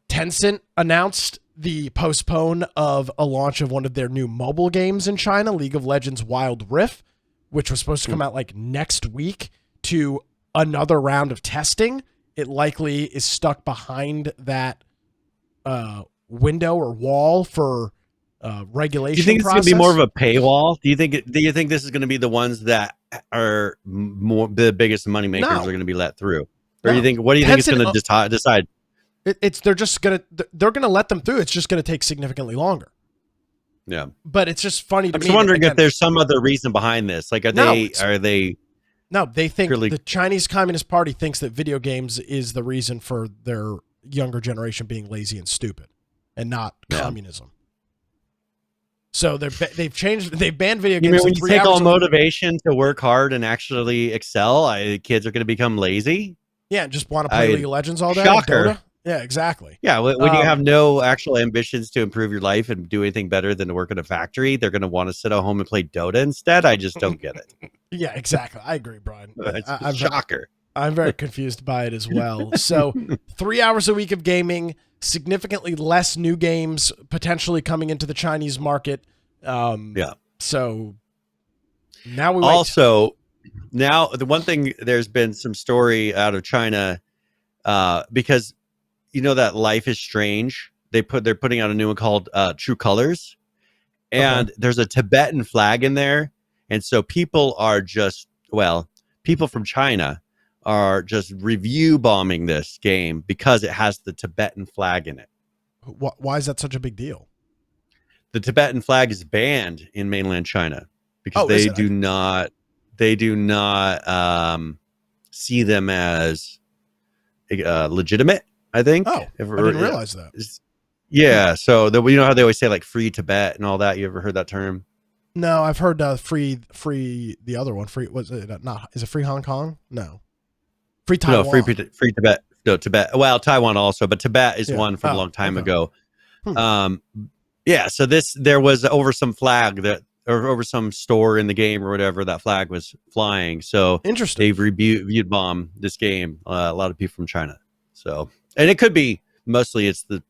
Tencent announced the postpone of a launch of one of their new mobile games in China, League of Legends Wild Rift, which was supposed to come out like next week, to another round of testing. It likely is stuck behind that window or wall for regulation. Do you think process. It's going to be more of a paywall? Do you think this is going to be the ones that are the biggest money makers are going to be let through? Or what do you think it's going to decide? They're gonna let them through. It's just gonna take significantly longer. Yeah, but it's just funny to me. I'm wondering if there's some other reason behind this. Like, they think the Chinese Communist Party thinks that video games is the reason for their younger generation being lazy and stupid, and not communism. So they've banned video games. You mean when you take all motivation to work hard and actually excel, kids are going to become lazy? Yeah, just want to play League of Legends all day. Shocker. Yeah, exactly. Yeah, when you have no actual ambitions to improve your life and do anything better than to work in a factory, they're going to want to sit at home and play Dota instead. I just don't get it. Yeah, exactly. I agree, Brian. It's shocker. I'm very confused by it as well. So 3 hours a week of gaming, significantly less new games potentially coming into the Chinese market. So now we also, now the one thing, there's been some story out of China because that Life is Strange. They're putting out a new one called True Colors, and there's a Tibetan flag in there, and so people from China are just review bombing this game because it has the Tibetan flag in it. Why is that such a big deal? The Tibetan flag is banned in mainland China because they do not see them as legitimate. I think. I didn't realize that. Yeah, so how they always say like free Tibet and all that. You ever heard that term? No, I've heard free. The other one, free. Was it not? Is it free Hong Kong? No, free Taiwan. No, free Tibet. No, Tibet. Well, Taiwan also, but Tibet is one from a long time ago. Yeah. So there was over some flag or over some store in the game or whatever, that flag was flying. So interesting. They've reviewed bomb this game. A lot of people from China. So. And it could be mostly it's the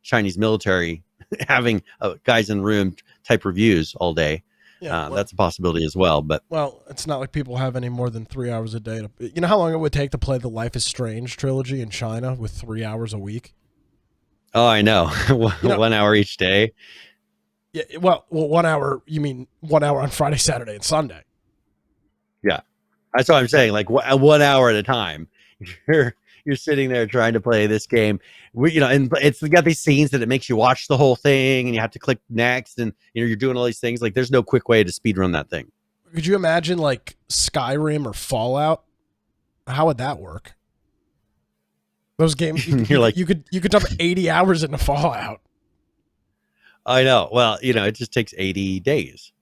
Chinese military having guys in room type reviews all day. Yeah, that's a possibility as well. But it's not like people have any more than 3 hours a day. You know how long it would take to play the Life is Strange trilogy in China with 3 hours a week? Oh, I know. 1 hour each day. Yeah. Well, 1 hour. You mean 1 hour on Friday, Saturday, and Sunday? Yeah, that's what I'm saying. Like 1 hour at a time. You're sitting there trying to play this game, and it's got these scenes that it makes you watch the whole thing, and you have to click next, and you're doing all these things. Like, there's no quick way to speedrun that thing. Could you imagine like Skyrim or Fallout? How would that work? Those games, You're like, you could dump 80 hours into Fallout. I know. Well, it just takes 80 days.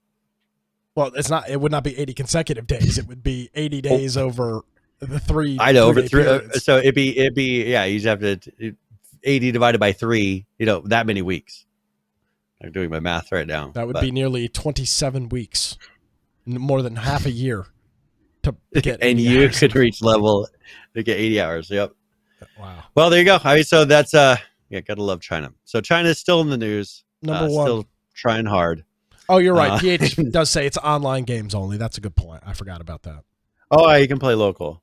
Well, it would not be 80 consecutive days. It would be 80 days over the three. I know, over 3-day three. periods. So it'd be, yeah, you just have to 80 divided by 3, that many weeks. I'm doing my math right now. That would be nearly 27 weeks, more than half a year to get. And you could reach level to get 80 hours. Yep. Wow. Well, there you go. I mean, so that's gotta love China. So China is still in the news. Number one. Still trying hard. Oh, you're right. PH does say it's online games only. That's a good point. I forgot about that. Oh, you can play local.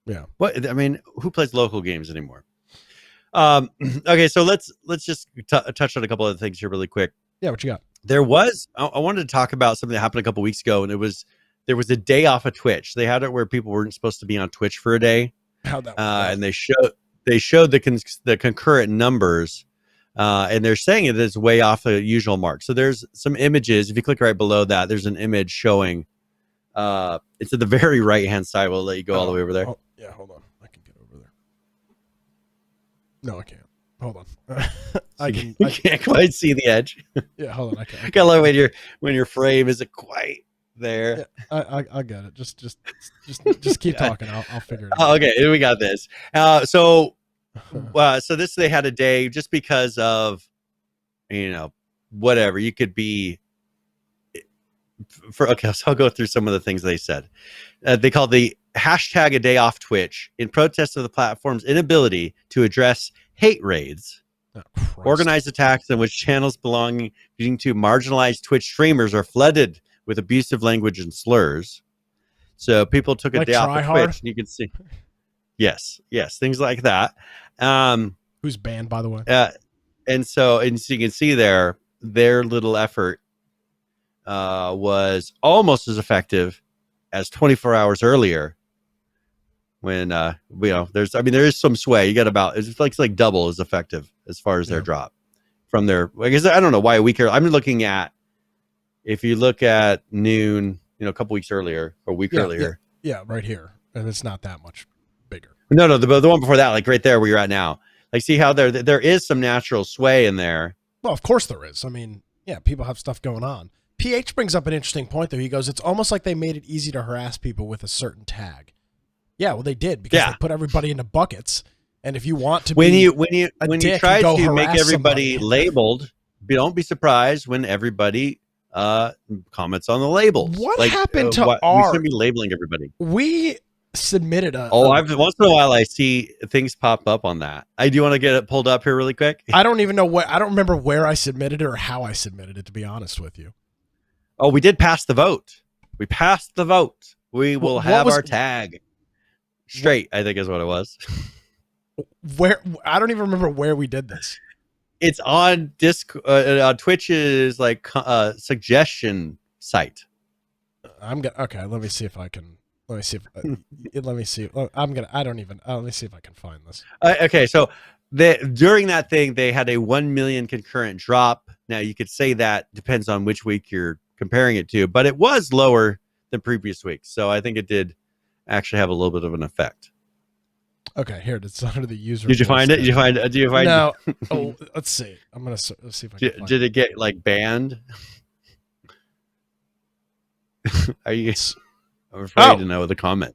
Yeah. What? I mean, who plays local games anymore? Okay, so let's just touch on a couple of things here really quick. Yeah, what you got? I wanted to talk about something that happened a couple weeks ago, and there was a day off of Twitch. They had it where people weren't supposed to be on Twitch for a day. How'd that work? And they showed the concurrent numbers, and they're saying it is way off the usual mark. So there's some images. If you click right below that, there's an image showing. It's at the very right hand side. We'll let you go all the way over there. Oh, yeah, hold on. I can get over there. No, I can't. Hold on. I can't quite see the edge. Yeah, hold on. I can. I gotta love when your frame isn't quite there. Yeah, I got it. Just keep talking. I'll figure it out. Oh, okay, we got this. So this they had a day just because of whatever you could be. So I'll go through some of the things they said. They called the hashtag a day off Twitch in protest of the platform's inability to address hate raids, organized attacks in which channels belonging to marginalized Twitch streamers are flooded with abusive language and slurs. So people took a day off of Twitch, and you can see, yes, things like that. Who's banned, by the way? And so you can see their little effort was almost as effective as 24 hours earlier. When there is some sway. You get it's like double as effective as far as their drop from their. I guess I don't know why a week earlier. I'm looking at, if you look at noon, a couple weeks earlier or a week earlier. Yeah, right here, and it's not that much bigger. No, the one before that, like right there where you're at now. Like, see how there is some natural sway in there. Well, of course there is. I mean, yeah, people have stuff going on. PH brings up an interesting point, though. He goes, it's almost like they made it easy to harass people with a certain tag. Yeah, well, they did, because they put everybody into buckets. And if you want to when be you try to make everybody labeled, don't be surprised when everybody comments on the labels. What happened to we shouldn't be labeling everybody. We submitted once in a while I see things pop up on that. Do you want to get it pulled up here really quick? I don't even know I don't remember where I submitted it or how I submitted it, to be honest with you. Oh, we did pass the vote. We passed the vote. We will have our tag straight, I think is what it was. Where? I don't even remember where we did this. It's on on Twitch's suggestion site. Okay, let me see if I can. Let me see if I can find this. Okay, so during that thing, they had a 1 million concurrent drop. Now you could say that depends on which week you're comparing it to, but it was lower than previous weeks. So I think it did actually have a little bit of an effect. Okay, here it's under the user. Did you find it? Do you find no? Oh, let's see. Let's see if I can find did it get banned? Are you? I'm afraid to know the comment.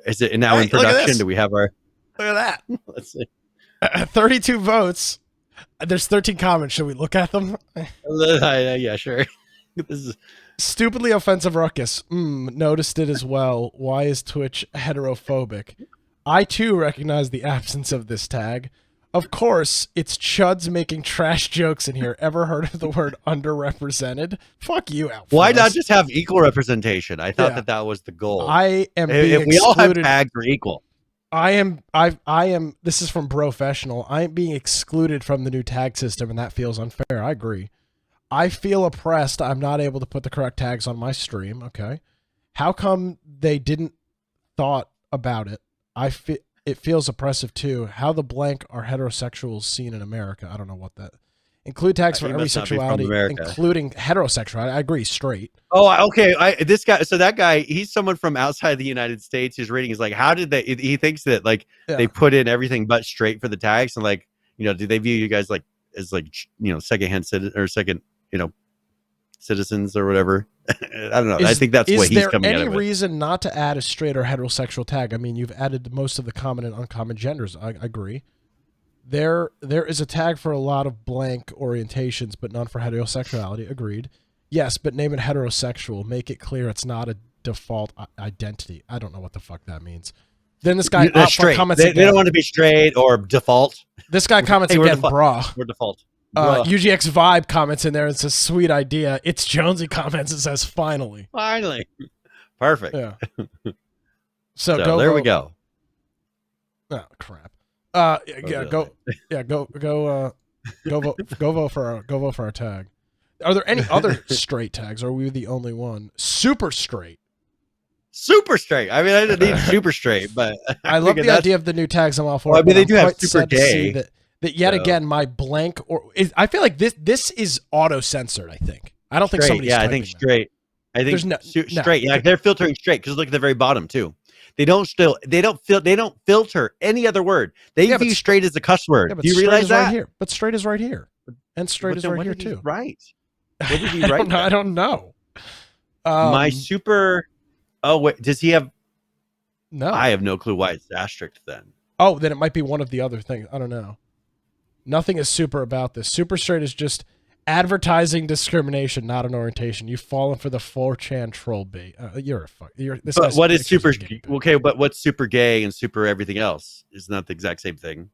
Is it now in production? Do we have our? Look at that. Let's see. 32 votes. There's 13 comments. Should we look at them? Yeah, sure. This is stupidly offensive ruckus. Noticed it as well. Why is Twitch heterophobic? I too recognize the absence of this tag. Of course, it's chuds making trash jokes in here. Ever heard of the word underrepresented? Fuck you, Alfred. Why not just have equal representation? I thought that was the goal. I am being excluded. We all have tags for equal. I am. This is from Professional. I am being excluded from the new tag system, and that feels unfair. I agree. I feel oppressed. I'm not able to put the correct tags on my stream. Okay. How come they didn't thought about it? It feels oppressive too. How the blank are heterosexuals seen in America? I don't know what that. Include tags for He every must not be from sexuality, America. including heterosexuality. I agree, straight. Oh, okay. This guy. So that guy, he's someone from outside the United States. His reading is like, how did they? He thinks that like Yeah. they put in everything but straight for the tags, and like do they view you guys like as like secondhand citizen or second citizens or whatever? I don't know. I think that's what he's coming at it with. Is there any reason not to add a straight or heterosexual tag? I mean, you've added most of the common and uncommon genders. I agree. There is a tag for a lot of blank orientations, but none for heterosexuality. Agreed. Yes, but name it heterosexual. Make it clear it's not a default identity. I don't know what the fuck that means. Then this guy straight. comments They again. don't want to be straight or default. This guy comments Hey, again, brah. We're default. UGX Vibe comments in there and says, sweet idea. It's Jonesy comments and says, finally. Finally. Perfect. Yeah. So go there vote. we go. Oh crap. Go vote for our tag. Are there any other straight tags? Or are we the only one? Super straight. Super straight. I mean, I didn't need super straight, but I love the idea of the new tags. I'm all for. Well, it, I mean, but they I'm do have quite super sad to see gay. that yet So. again, my blank I feel like this is auto censored. I think. I don't think straight. somebody's. Yeah, I typing think that. straight. I think There's no- straight. Yeah, they're filtering straight because look at the very bottom too. They don't filter any other word. They Yeah, but view straight as a cuss word. Yeah, but Do you straight realize is that? right here. But straight is right here, and straight But is then right what here did he too. write? What did he I write? don't know. I don't know. My super. Oh wait, does he have? No. I have no clue why it's asterisk then. Oh, then it might be one of the other things. I don't know. Nothing is super about this. Super straight is just advertising discrimination, not an orientation. You've fallen for the 4chan troll bait. You're a fuck. This But guy's what is pictures super? are getting good. Okay, but what's super gay and super everything else? Is not the exact same thing.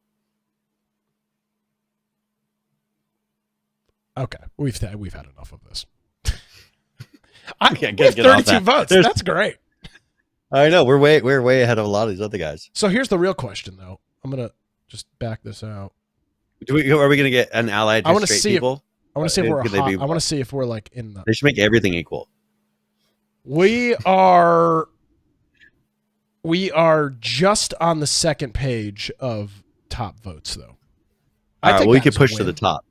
Okay, we've had enough of this. Okay, we have get off 32 that. votes. There's- That's great. I know we're way ahead of a lot of these other guys. So here's the real question, though. I'm gonna just back this out. Are we going to get an ally I to wanna straight see if- people? I want to see if we're Could they hot. be- I want to see if we're like in the. They should make everything equal. We are just on the second page of top votes, though. All right, think well, we that could was a push to win. the top.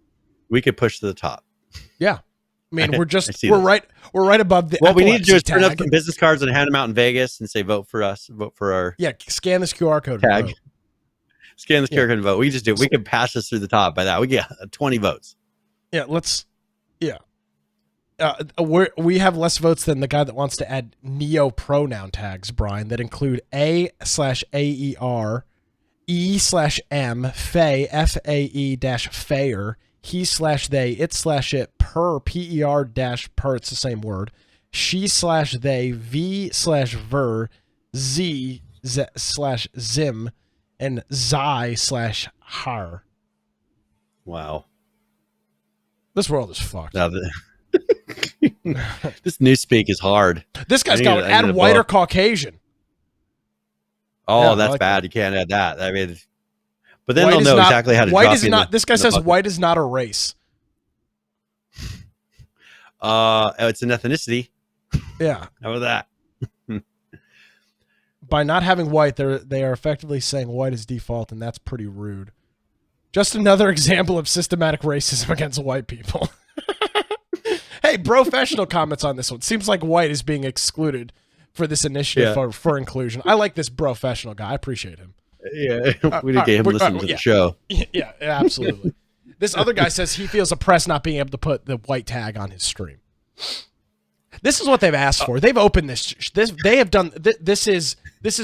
We could push to the top. Yeah, I mean, I we're see we're that. right above the. What we need to do is print up tag. some business cards and hand them out in Vegas and say, vote for us, vote for our Yeah, scan this QR code. and tag. vote. Scan this Yeah. QR code and vote. We just do. We could pass this through the top by that. We get 20 votes. Yeah, let's. Yeah, we have less votes than the guy that wants to add neo pronoun tags, Brian, that include A/AER, E/M, Fae, FAE-Fair, he/they, it/it, per, PER-per, it's the same word, she/they, V/ver, Z/zim, and Zai/har. Wow. This world is fucked. Now this newspeak is hard. This guy's I got need a add white or book. Caucasian. Oh, Yeah, I that's like bad. You can't add that. I mean, but then White they'll is know not- exactly how to white drop is you in not. the- This guy in the says bucket. white is not a race. It's an ethnicity. Yeah. How about that? By not having white, they are effectively saying white is default, and that's pretty rude. Just another example of systematic racism against white people. Hey, Professional comments on this one. Seems like white is being excluded for this initiative for inclusion. I like this Professional guy. I appreciate him. Yeah, we need to get him to listen to the show. Yeah, absolutely. This other guy says he feels oppressed not being able to put the white tag on his stream. This is what they've asked for. They've opened this. They have done. This is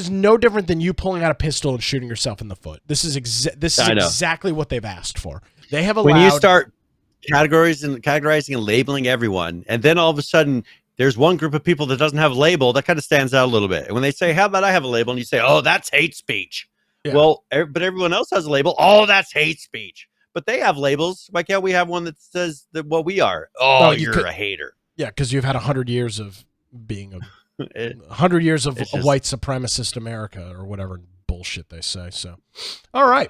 no different than you pulling out a pistol and shooting yourself in the foot. This is exactly what they've asked for. They have allowed. When you start categorizing and labeling everyone, and then all of a sudden there's one group of people that doesn't have a label, that kind of stands out a little bit. And when they say, "How about I have a label?" and you say, "Oh, that's hate speech." Yeah. Well, but everyone else has a label. Oh, that's hate speech. But they have labels. Why can't we have one that says that what we are? Oh, you're a hater. Yeah, because you've had 100 years of being 100 years of a white supremacist America or whatever bullshit they say. So, all right.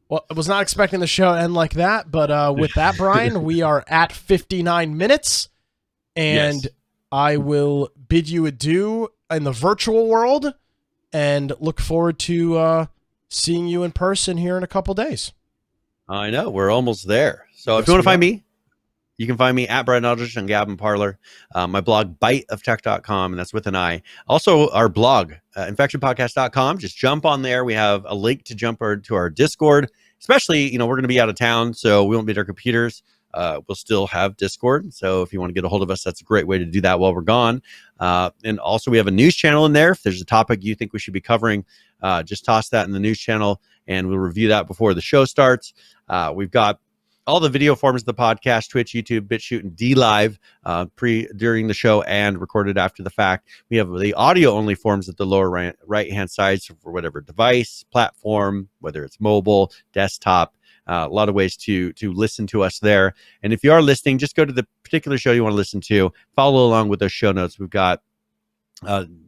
Well, I was not expecting the show to end like that, but with that, Brian, we are at 59 minutes, and Yes. I will bid you adieu in the virtual world, and look forward to seeing you in person here in a couple days. I know we're almost there. So if you want to find me, you can find me at Brian Aldridge on Gab and Parler. My blog, biteoftech.com, and that's with an I. Also, our blog, infectionpodcast.com. Just jump on there. We have a link to jump to our Discord. Especially, we're going to be out of town, so we won't be at our computers. We'll still have Discord. So if you want to get a hold of us, that's a great way to do that while we're gone. And also, we have a news channel in there. If there's a topic you think we should be covering, just toss that in the news channel, and we'll review that before the show starts. We've got all the video forms of the podcast: Twitch, YouTube, BitChute, and DLive, during the show and recorded after the fact. We have the audio-only forms at the lower right-hand side for whatever device, platform, whether it's mobile, desktop. A lot of ways to listen to us there. And if you are listening, just go to the particular show you want to listen to. Follow along with those show notes. We've got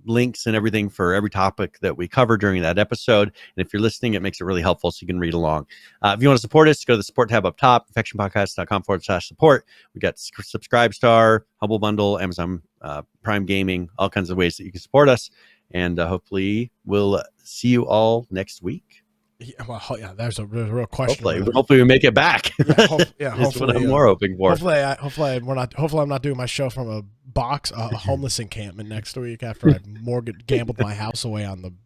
links and everything for every topic that we cover during that episode. And if you're listening, it makes it really helpful so you can read along. If you want to support us, go to the support tab up top, infectionpodcast.com/support. We got Subscribe Star, Humble Bundle, Amazon Prime Gaming, all kinds of ways that you can support us. And hopefully we'll see you all next week. Yeah, there's a real question. Hopefully we make it back. Yeah, That's what I'm more hoping for. Hopefully I'm not doing my show from a box, a homeless encampment next week after I gambled my house away on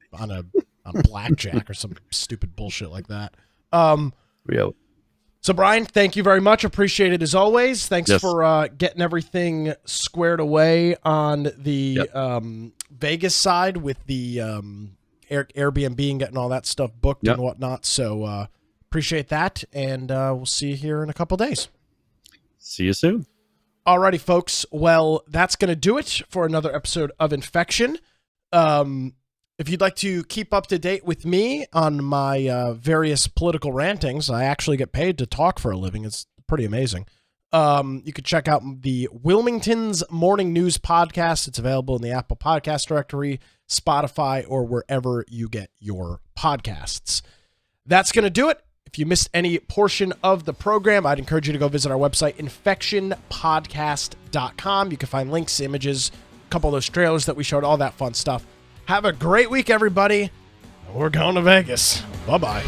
blackjack or some stupid bullshit like that. Yeah. So Brian, thank you very much. Appreciate it as always. Thanks for getting everything squared away on the Vegas side with the Airbnb and getting all that stuff booked and whatnot. So appreciate that, and we'll see you here in a couple days. See you soon. Alrighty, folks. Well, that's going to do it for another episode of Infection. If you'd like to keep up to date with me on my various political rantings, I actually get paid to talk for a living. It's pretty amazing. You could check out the Wilmington's Morning News podcast. It's available in the Apple Podcast Directory, Spotify, or wherever you get your podcasts. That's going to do it. If you missed any portion of the program, I'd encourage you to go visit our website, infectionpodcast.com. You can find links, images, a couple of those trailers that we showed, all that fun stuff. Have a great week, everybody. We're going to Vegas. Bye-bye.